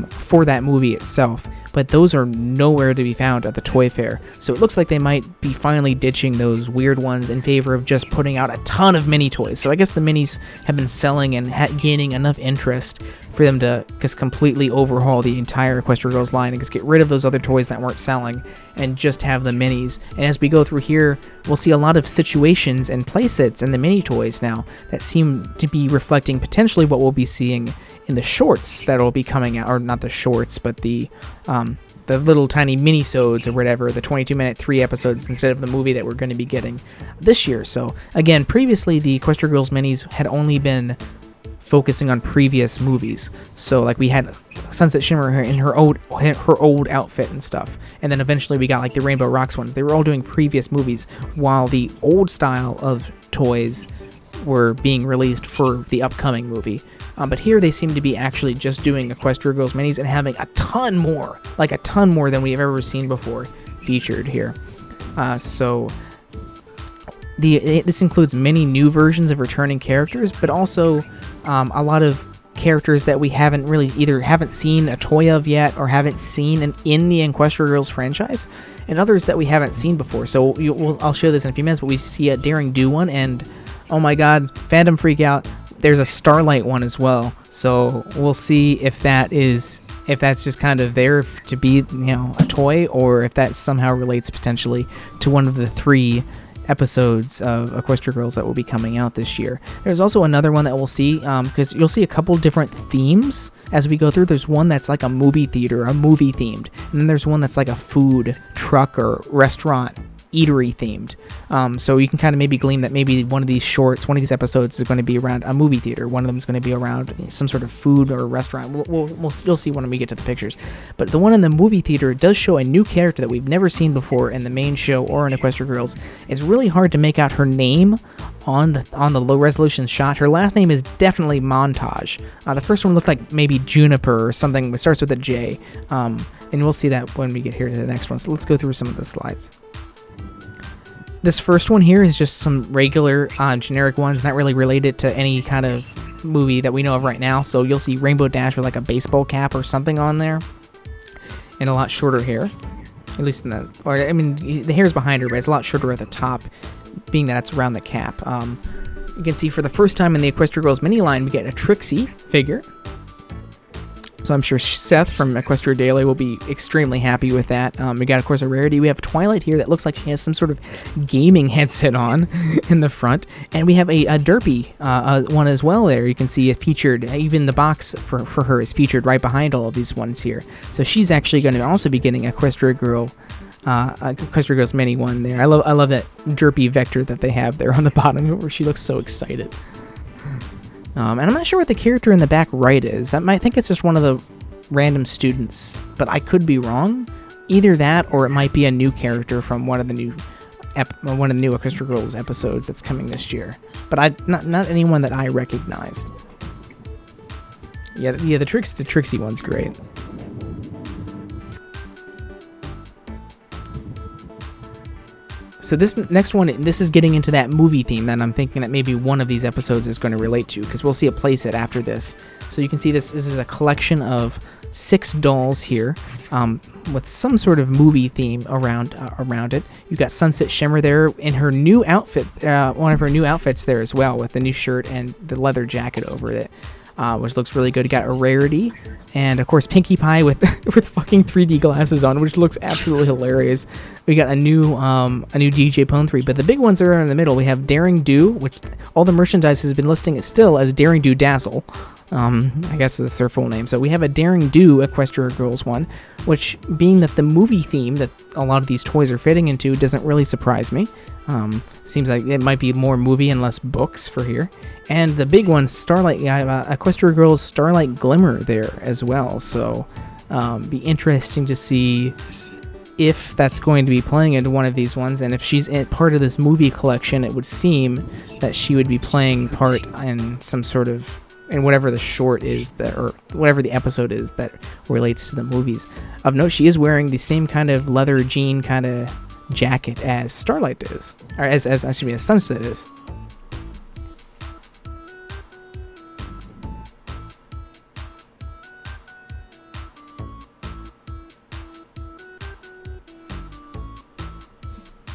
for that movie itself. But those are nowhere to be found at the toy fair. So it looks like they might be finally ditching those weird ones in favor of just putting out a ton of mini toys. So I guess the minis have been selling and gaining enough interest for them to just completely overhaul the entire Equestria Girls line and just get rid of those other toys that weren't selling and just have the minis. And as we go through here, we'll see a lot of situations and playsets and the mini toys now that seem to be reflecting potentially what we'll be seeing in the shorts that'll be coming out, or not the shorts, but the little tiny mini-sodes or whatever, the 22-minute 3 episodes instead of the movie that we're going to be getting this year. So again, previously the Equestria Girls minis had only been focusing on previous movies. So like we had Sunset Shimmer in her old outfit and stuff, and then eventually we got like the Rainbow Rocks ones. They were all doing previous movies, while the old style of toys were being released for the upcoming movie. But here they seem to be actually just doing Equestria Girls minis and having a ton more than we've ever seen before featured here. This includes many new versions of returning characters, but also a lot of characters that we haven't seen a toy of yet, or haven't seen in the Equestria Girls franchise, and others that we haven't seen before. So I'll show this in a few minutes, but we see a Daring Do one, and oh my god, fandom freak out, there's a Starlight one as well. So we'll see if that's just kind of there to be, a toy, or if that somehow relates potentially to one of the 3 episodes of Equestria Girls that will be coming out this year. There's also another one that we'll see, because you'll see a couple different themes as we go through. There's one that's like a movie theater, a movie themed, and then there's one that's like a food truck or restaurant eatery themed. So you can kind of maybe glean that maybe one of these episodes is going to be around a movie theater. One of them is going to be around some sort of food or restaurant. You'll see when we get to the pictures. But the one in the movie theater does show a new character that we've never seen before in the main show or in Equestria Girls. It's really hard to make out her name on the low resolution shot. Her last name is definitely Montage. The first one looked like maybe Juniper or something. It starts with a J. And we'll see that when we get here to the next one. So let's go through some of the slides. This first one here is just some regular generic ones, not really related to any kind of movie that we know of right now. So you'll see Rainbow Dash with like a baseball cap or something on there, and a lot shorter hair. At least the hair's behind her, but it's a lot shorter at the top, being that it's around the cap. You can see for the first time in the Equestria Girls mini line, we get a Trixie figure. So I'm sure Seth from Equestria Daily will be extremely happy with that. We got, of course, a rarity. We have Twilight here that looks like she has some sort of gaming headset on in the front. And we have a Derpy one as well there. You can see it featured, even the box for her is featured right behind all of these ones here. So she's actually going to also be getting Equestria Girls mini one there. I love that Derpy vector that they have there on the bottom where she looks so excited. And I'm not sure what the character in the back right is. I think it's just one of the random students, but I could be wrong. Either that, or it might be a new character from one of the new Equestria Girls episodes that's coming this year. But not anyone that I recognized. Yeah, the Trixie one's great. So this next one, this is getting into that movie theme that I'm thinking that maybe one of these episodes is going to relate to, because we'll see a playset after this. So you can see this is a collection of 6 dolls here, with some sort of movie theme around it. You got Sunset Shimmer there in her new outfit, one of her new outfits there as well, with the new shirt and the leather jacket over it. Which looks really good. You got a Rarity, and of course Pinkie Pie with fucking 3D glasses on, which looks absolutely hilarious. We got a new DJ Pone 3, but the big ones are in the middle. We have Daring Do, which all the merchandise has been listing it still as Daring Do Dazzle. I guess that's their full name. So we have a Daring Do Equestria Girls one, which, being that the movie theme that a lot of these toys are fitting into, doesn't really surprise me. Seems like it might be more movie and less books for here. And the big one, Starlight, Equestria Girls Starlight Glimmer there as well. So be interesting to see if that's going to be playing into one of these ones, and if she's part of this movie collection, it would seem that she would be playing part in some sort of, in whatever the short is that, or whatever the episode is that relates to the movies. Of note, she is wearing the same kind of leather jean kind of jacket as Starlight is, or as Sunset is.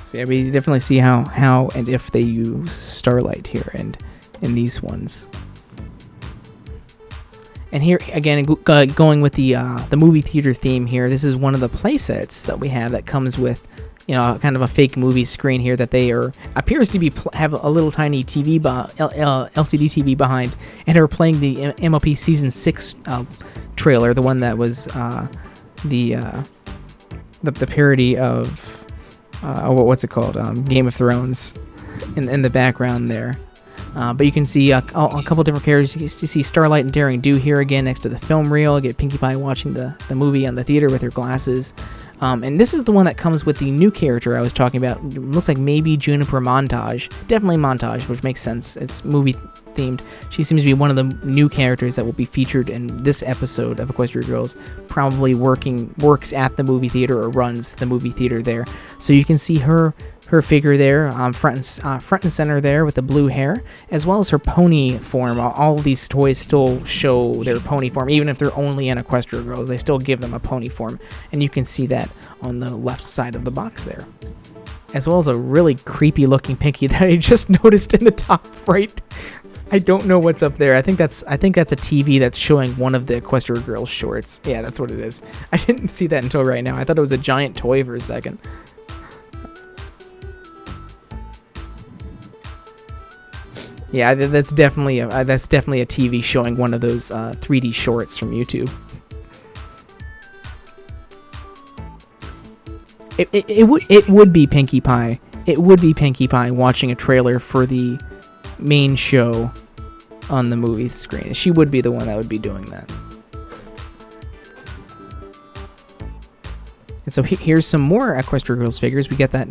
So yeah, we definitely see how and if they use Starlight here and in these ones. And here again, going with the movie theater theme here, this is one of the play sets that we have that comes with, kind of a fake movie screen here that they appears to be have a little tiny TV LCD TV behind, and are playing the MLP season 6 trailer, the one that was the parody of what's it called, Game of Thrones, in the background there. But you can see a couple different characters. You see Starlight and Daring Do here again next to the film reel. You get Pinkie Pie watching the movie on the theater with her glasses. And this is the one that comes with the new character I was talking about. It looks like maybe Juniper Montage. Definitely Montage, which makes sense. It's movie themed. She seems to be one of the new characters that will be featured in this episode of Equestria Girls. Probably works at the movie theater or runs the movie theater there. So you can see her figure there, front and center there with the blue hair, as well as her pony form. All of these toys still show their pony form, even if they're only in Equestria Girls. They still give them a pony form, and you can see that on the left side of the box there. As well as a really creepy looking Pinky that I just noticed in the top right. I don't know what's up there. I think that's a TV that's showing one of the Equestria Girls shorts. Yeah, that's what it is. I didn't see that until right now. I thought it was a giant toy for a second. Yeah, that's definitely a TV showing one of those 3D shorts from YouTube. It would be Pinkie Pie. It would be Pinkie Pie watching a trailer for the main show on the movie screen. She would be the one that would be doing that. And so here's some more Equestria Girls figures. We get that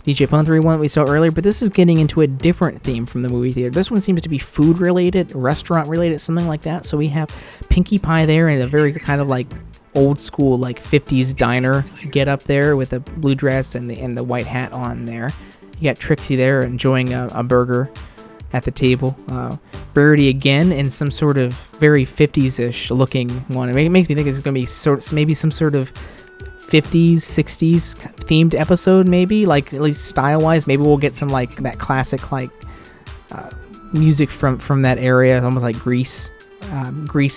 DJ Pon-3 one we saw earlier, but this is getting into a different theme from the movie theater. This one seems to be food related, restaurant related, something like that. So we have Pinkie Pie there in a very kind of like old school like 50s diner get up there with a blue dress and the white hat on there. You got Trixie there enjoying a burger at the table. Rarity again in some sort of very 50s-ish looking one. It makes me think it's going to be maybe some sort of 50s, 60s themed episode, maybe, like at least style-wise. Maybe we'll get some like that classic like music from that area, almost like Grease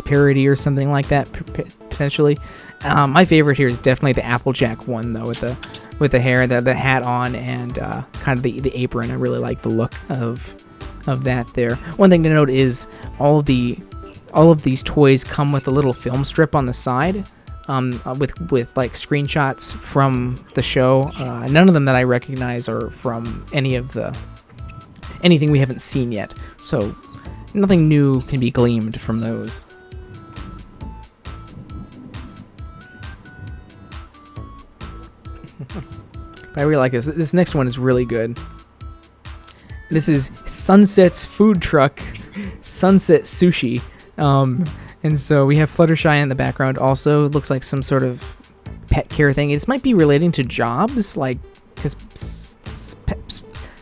parody or something like that potentially. My favorite here is definitely the Applejack one though, with the hair, the hat on, and kind of the apron. I really like the look of that there. One thing to note is all of these toys come with a little film strip on the side. With like screenshots from the show. None of them that I recognize are from anything we haven't seen yet. So nothing new can be gleaned from those. But I really like this. This next one is really good. This is Sunset's food truck, Sunset Sushi. And so we have Fluttershy in the background also. It looks like some sort of pet care thing. This might be relating to jobs, like, because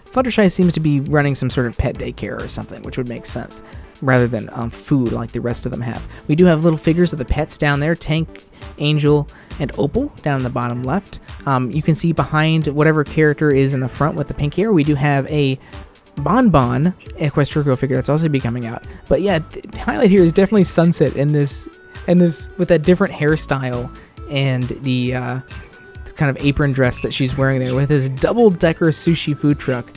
Fluttershy seems to be running some sort of pet daycare or something, which would make sense, rather than food like the rest of them have. We do have little figures of the pets down there, Tank, Angel, and Opal down in the bottom left. You can see behind whatever character is in the front with the pink hair, we do have a Bonbon Equestria Girl figure that's also be coming out. But yeah, the highlight here is definitely Sunset in this with that different hairstyle and the kind of apron dress that she's wearing there with this double-decker sushi food truck,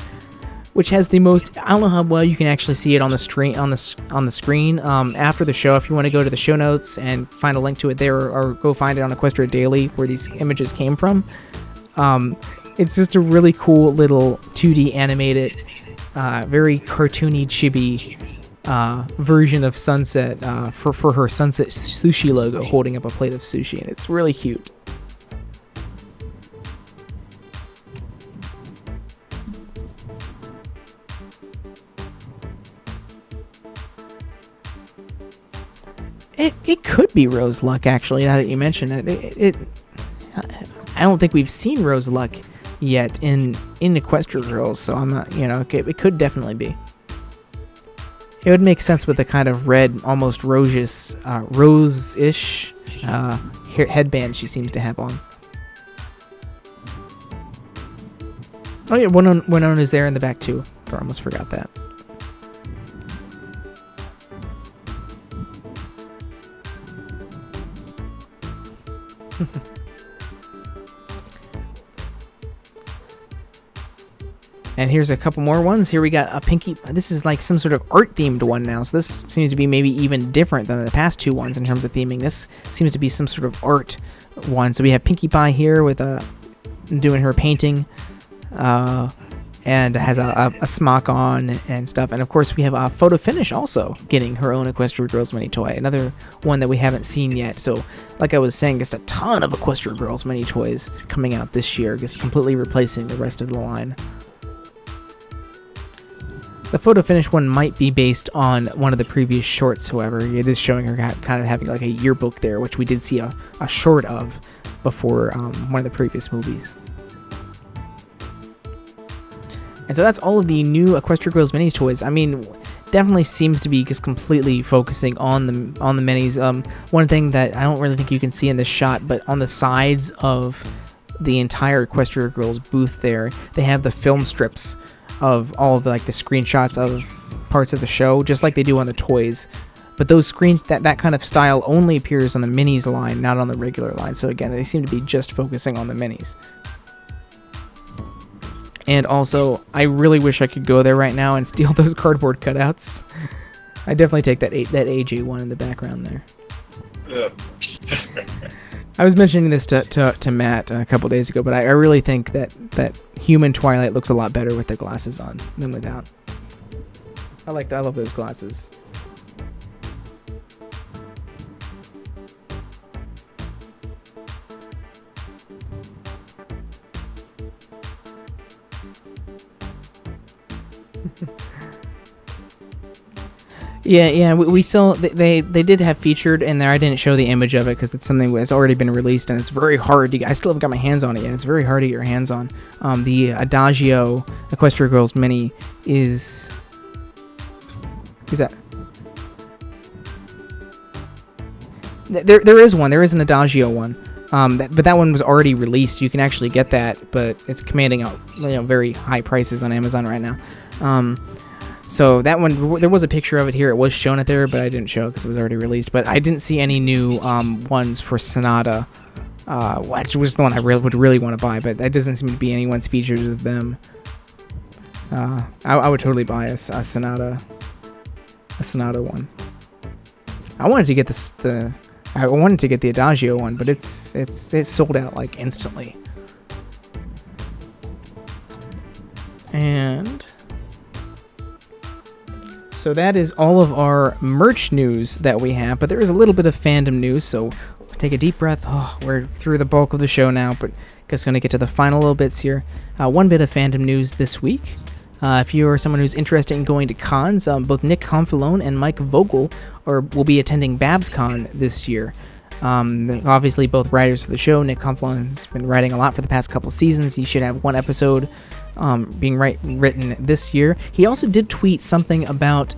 which has the most, I don't know how well you can actually see it on the screen after the show. If you want to go to the show notes and find a link to it there, or go find it on Equestria Daily where these images came from. It's just a really cool little 2D animated, very cartoony, chibi version of Sunset for her Sunset Sushi logo, holding up a plate of sushi, and it's really cute. It could be Rose Luck, actually, now that you mention it. I don't think we've seen Rose Luck yet in Equestria Girls, so I'm not, it could definitely be. It would make sense with the kind of red, almost rose-ish headband she seems to have on. Oh yeah, Winona's there in the back too. I almost forgot that. And here's a couple more ones. Here we got a Pinkie. This is like some sort of art-themed one now. So this seems to be maybe even different than the past two ones in terms of theming. This seems to be some sort of art one. So we have Pinkie Pie here with doing her painting. and has a smock on and stuff. And of course, we have Photo Finish also getting her own Equestria Girls mini toy, another one that we haven't seen yet. So, like I was saying, just a ton of Equestria Girls mini toys coming out this year, just completely replacing the rest of the line. The Photo Finish one might be based on one of the previous shorts, however. It is showing her kind of having like a yearbook there, which we did see a short of before one of the previous movies. And so that's all of the new Equestria Girls minis toys. I mean, definitely seems to be just completely focusing on the minis. One thing that I don't really think you can see in this shot, but on the sides of the entire Equestria Girls booth there, they have the film strips of all of the screenshots of parts of the show, just like they do on the toys. But those that kind of style only appears on the minis line, not on the regular line. So again, they seem to be just focusing on the minis. And also, I really wish I could go there right now and steal those cardboard cutouts. I definitely take that AJ one in the background there. I was mentioning this to Matt a couple days ago, but I really think that human Twilight looks a lot better with the glasses on than without. I love those glasses. Yeah, we still, they did have featured in there. I didn't show the image of it because it's something that's already been released, and it's very hard to get. I still haven't got my hands on it yet. It's very hard to get your hands on. The Adagio Equestria Girls mini is that? There is one. There is an Adagio one. But that one was already released. You can actually get that, but it's commanding out very high prices on Amazon right now. So that one, there was a picture of it here. It was shown it there, but I didn't show it because it was already released. But I didn't see any new ones for Sonata, which was the one I would really want to buy. But that doesn't seem to be anyone's features of them. I would totally buy a Sonata one. I wanted to get I wanted to get the Adagio one, but it's sold out like instantly. And so that is all of our merch news that we have, but there is a little bit of fandom news, so take a deep breath. We're through the bulk of the show now, but just going to get to the final little bits here. One bit of fandom news this week. If you are someone who's interested in going to cons, both Nick Confalone and Mike Vogel will be attending BabsCon this year. Obviously, both writers for the show. Nick Confalone has been writing a lot for the past couple seasons. He should have one episode being written this year. He also did tweet something about,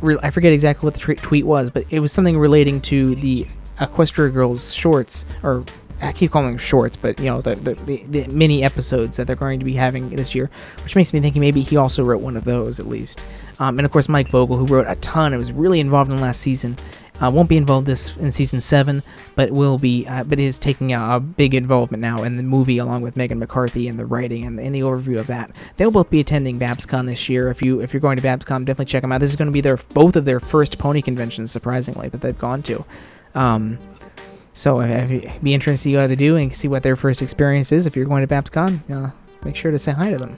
I forget exactly what the tweet was, but it was something relating to the Equestria Girls shorts, or I keep calling them shorts, but the mini episodes that they're going to be having this year, which makes me think maybe he also wrote one of those at least. And of course, Mike Vogel, who wrote a ton and was really involved in last season, won't be involved in season 7, but will be, but is taking a big involvement now in the movie along with Megan McCarthy and the writing and the overview of that. They'll both be attending BabsCon this year. If you're going to BabsCon, definitely check them out. This is going to be both of their first pony conventions, surprisingly, that they've gone to. So it'd be interesting to see what they do and see what their first experience is. If you're going to BabsCon, make sure to say hi to them.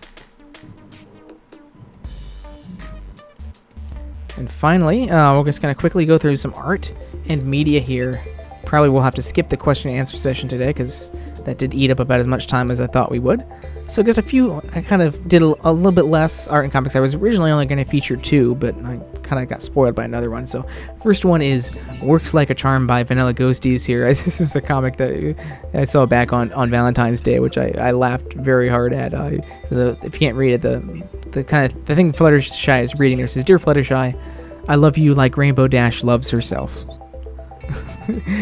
And finally, we're just going to quickly go through some art and media here. Probably we'll have to skip the question and answer session today because that did eat up about as much time as I thought we would. So just I kind of did a little bit less art and comics. I was originally only going to feature 2, but I kind of got spoiled by another one. So first one is Works Like a Charm by Vanilla Ghosties here. This is a comic that I saw back on Valentine's Day, which I laughed very hard at. If you can't read it, the thing Fluttershy is reading there says, "Dear Fluttershy, I love you like Rainbow Dash loves herself."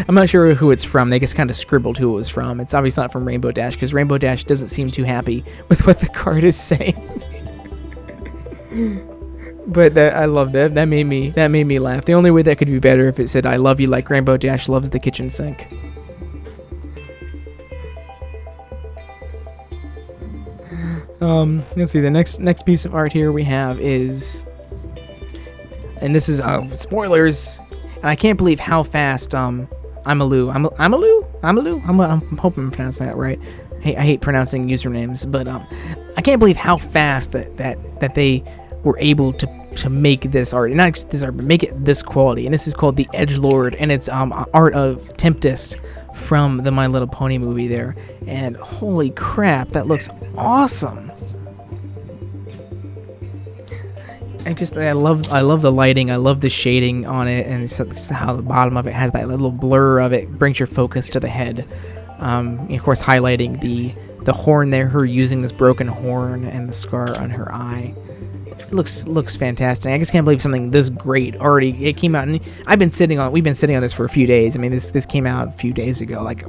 I'm not sure who it's from. They just kind of scribbled who it was from. It's obviously not from Rainbow Dash because Rainbow Dash doesn't seem too happy with what the card is saying. But I love that. That made me laugh. The only way that could be better if it said, "I love you like Rainbow Dash loves the kitchen sink." Let's see. The next piece of art here we have is, and this is spoilers. And I can't believe how fast Imaloo. I'm hoping I'm pronouncing that right. I hate pronouncing usernames, but I can't believe how fast that they were able to make this art, and not just this art, but make it this quality. And this is called the Edgelord, and it's art of Tempest from the My Little Pony movie there. And holy crap, that looks awesome. I love the lighting. I love the shading on it, and it's how the bottom of it has that little blur of it, brings your focus to the head. Of course, highlighting the horn there, her using this broken horn, and the scar on her eye. It looks fantastic. I just can't believe something this great already it came out, and we've been sitting on this for a few days. I mean, this came out a few days ago, like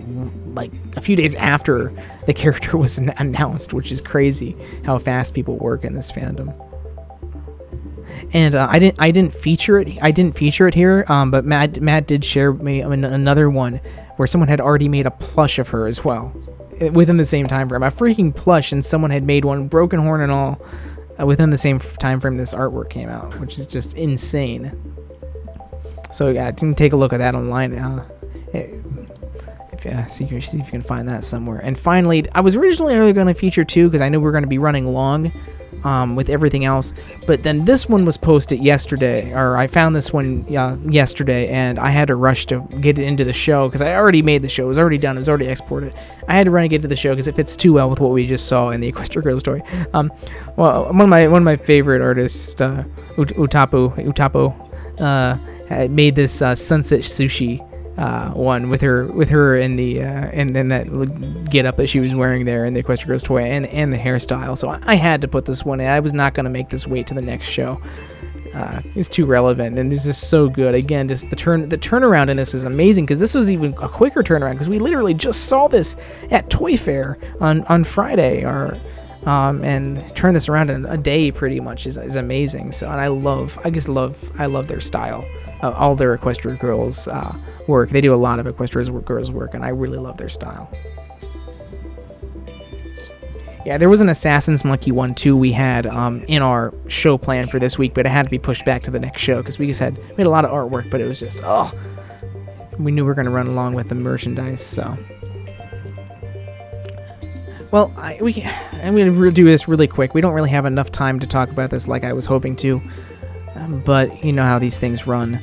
a few days after the character was announced, which is crazy how fast people work in this fandom. And I didn't feature it here, but Matt did share me another one where someone had already made a plush of her as well, within the same time frame. A freaking plush, and someone had made one, broken horn and all, within the same time frame this artwork came out, which is just insane. So yeah, take a look at that online. See if you can find that somewhere. And finally, I was originally only going to feature two because I knew we were going to be running long with everything else, but then this one was posted yesterday, or I found this one yesterday, and I had to rush to get it into the show because I already made the show. It was already done. It was already exported. I had to run and get to the show because it fits too well with what we just saw in the Equestria Girl story. Well, one of my favorite artists, Utapo, made this sunset sushi one with her in the and then that get up that she was wearing there in the Equestria Girls toy, and the hairstyle. So I had to put this one in. I was not going to make this wait to the next show. It's too relevant, and it's just so good. Again, just the turnaround in this is amazing, because this was even a quicker turnaround, because we literally just saw this at Toy Fair on Friday, and turn this around in a day pretty much is amazing. So, and I love their style. All their Equestria Girls work. They do a lot of Equestria Girls work, and I really love their style. Yeah, there was an Assassin's Monkey one too we had in our show plan for this week, but it had to be pushed back to the next show because we had a lot of artwork, but it was just we knew we were going to run along with the merchandise. So, well, I'm going to do this really quick. We don't really have enough time to talk about this like I was hoping to, but you know how these things run.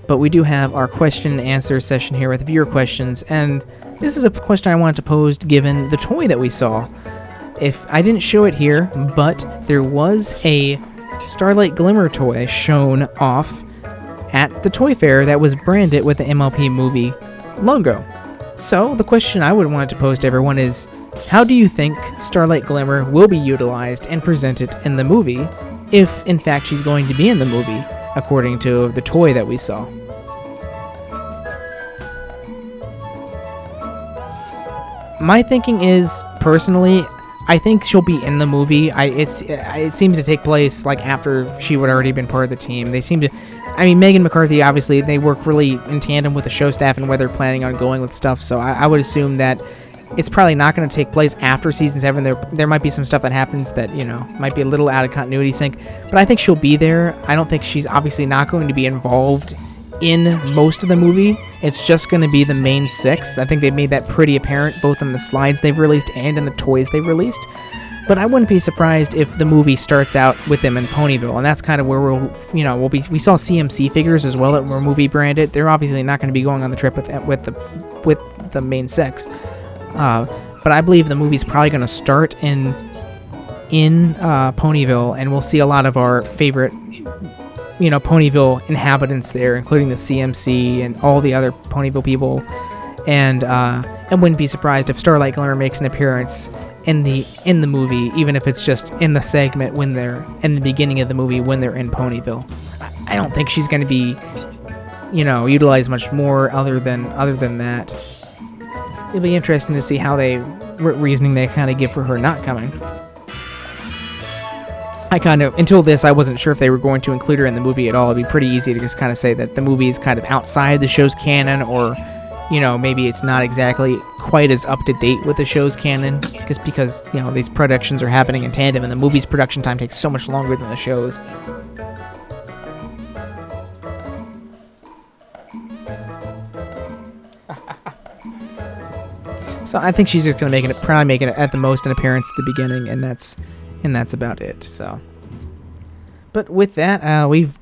But we do have our question and answer session here with viewer questions, and this is a question I wanted to pose given the toy that we saw. If I didn't show it here, but there was a Starlight Glimmer toy shown off at the Toy Fair that was branded with the MLP movie logo. So the question I would want to pose to everyone is, how do you think Starlight Glimmer will be utilized and presented in the movie, if in fact she's going to be in the movie, according to the toy that we saw? My thinking is, personally, I think she'll be in the movie. It seems to take place like after she would already been part of the team. They seem to, Megan McCarthy, obviously, they work really in tandem with the show staff and where they're planning on going with stuff. So I would assume that it's probably not going to take place after season 7. There might be some stuff that happens that, might be a little out of continuity sync. But I think she'll be there. I don't think she's obviously not going to be involved in most of the movie. It's just going to be the main 6. I think they've made that pretty apparent both in the slides they've released and in the toys they've released. But I wouldn't be surprised if the movie starts out with them in Ponyville, and that's kind of where we'll be. We saw CMC figures as well that were movie branded. They're obviously not going to be going on the trip with the main 6. But I believe the movie's probably going to start in Ponyville, and we'll see a lot of our favorite Ponyville inhabitants there, including the CMC and all the other Ponyville people. And I wouldn't be surprised if Starlight Glimmer makes an appearance in the movie, even if it's just in the segment when they're in the beginning of the movie when they're in Ponyville. I don't think she's going to be, utilized much more other than that. It'll be interesting to see how what reasoning they kind of give for her not coming. Until this, I wasn't sure if they were going to include her in the movie at all. It'd be pretty easy to just kind of say that the movie is kind of outside the show's canon, or, maybe it's not exactly quite as up to date with the show's canon, just because, these productions are happening in tandem, and the movie's production time takes so much longer than the show's. So I think she's just gonna probably making it at the most an appearance at the beginning, and that's about it. So, but with that, I'd love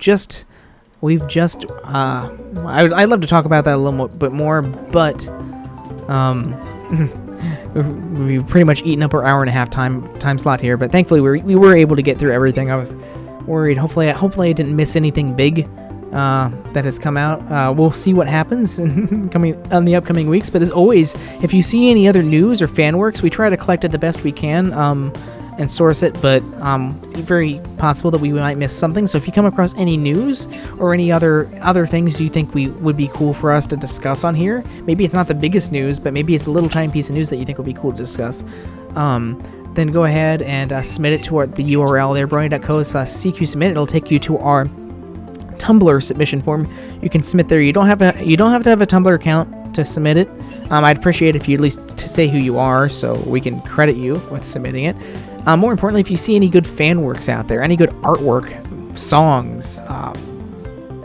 to talk about that a little bit more, but we've pretty much eaten up our hour and a half time slot here. But thankfully, we were able to get through everything. I was worried. Hopefully I didn't miss anything big that has come out. We'll see what happens coming on the upcoming weeks. But as always, if you see any other news or fan works, we try to collect it the best we can. And source it, but it's very possible that we might miss something. So if you come across any news or any other things you think would be cool for us to discuss on here, maybe it's not the biggest news, but maybe it's a little tiny piece of news that you think would be cool to discuss, then go ahead and submit it to the URL there, brony.co/CQ submit. It'll take you to our Tumblr submission form. You can submit there. You don't have to have a Tumblr account to submit it. I'd appreciate if you at least say who you are so we can credit you with submitting it. More importantly, if you see any good fan works out there, any good artwork, songs,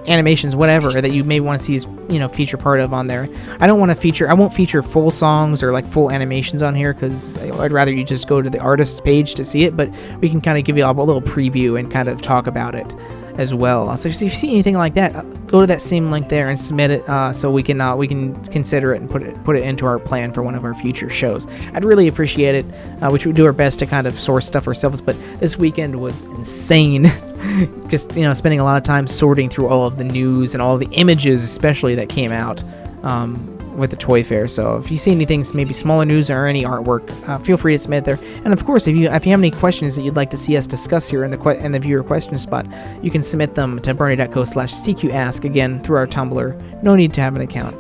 animations, whatever that you may want to see as feature part of on there. I won't feature full songs or like full animations on here because I'd rather you just go to the artist's page to see it. But we can kind of give you a little preview and kind of talk about it as well. So if you see anything like that, go to that same link there and submit it so we can consider it and put it into our plan for one of our future shows. I'd really appreciate it. We do our best to kind of source stuff ourselves, but this weekend was insane. Just spending a lot of time sorting through all of the news and all of the images, especially that came out with the Toy Fair. So if you see anything, maybe smaller news or any artwork, feel free to submit there. And of course, if you have any questions that you'd like to see us discuss here in the viewer question spot, you can submit them to brony.co/CQask, again through our Tumblr. No need to have an account,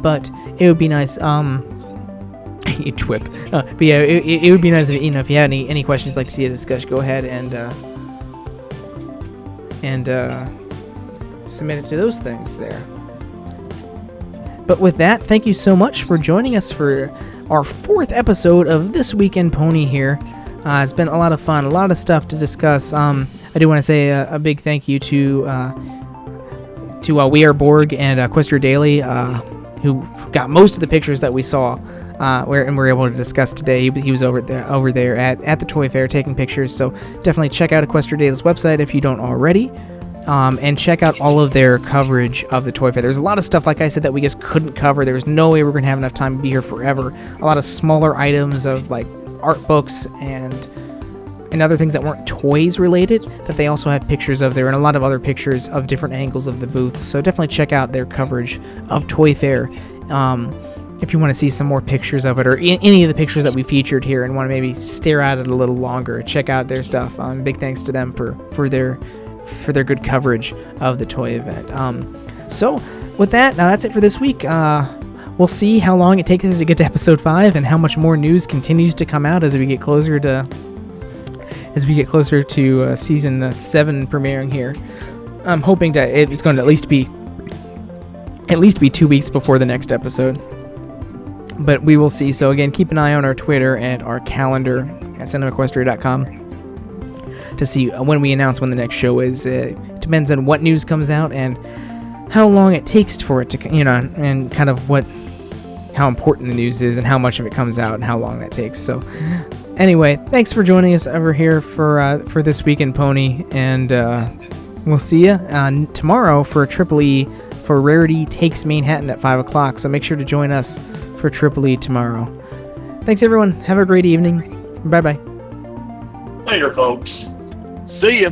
but it would be nice. You twip. But yeah, it would be nice if if you had any questions you'd like to see us discuss, go ahead and submit it to those things there. But with that, thank you so much for joining us for our 4th episode of This Week in Pony here. It's been a lot of fun, a lot of stuff to discuss. I do want to say a big thank you to We Are Borg and Questra Daily, who got most of the pictures that we saw we're able to discuss today. He was over there at the Toy Fair taking pictures. So definitely check out Questra Daily's website if you don't already. And check out all of their coverage of the Toy Fair. There's a lot of stuff, like I said, that we just couldn't cover. There was no way we're going to have enough time to be here forever. A lot of smaller items of like art books and other things that weren't toys related that they also have pictures of there, and a lot of other pictures of different angles of the booths. So definitely check out their coverage of Toy Fair. If you want to see some more pictures of it, or any of the pictures that we featured here and want to maybe stare at it a little longer, check out their stuff. Big thanks to them for their good coverage of the toy event. So with that, that's it for this week. We'll see how long it takes us to get to episode 5 and how much more news continues to come out as we get closer to season 7 premiering here. I'm hoping that it's going to at least be 2 weeks before the next episode, but we will see. So again, keep an eye on our Twitter and our calendar at CinemaQuestria.com to see when we announce when the next show is. It depends on what news comes out and how long it takes for it to, and kind of how important the news is and how much of it comes out and how long that takes. So anyway, thanks for joining us over here for This Week in Pony, and we'll see you tomorrow for Triple E for Rarity Takes Manhattan at 5 o'clock. So make sure to join us for Triple E tomorrow. Thanks everyone. Have a great evening. Bye bye. Later, folks. See ya.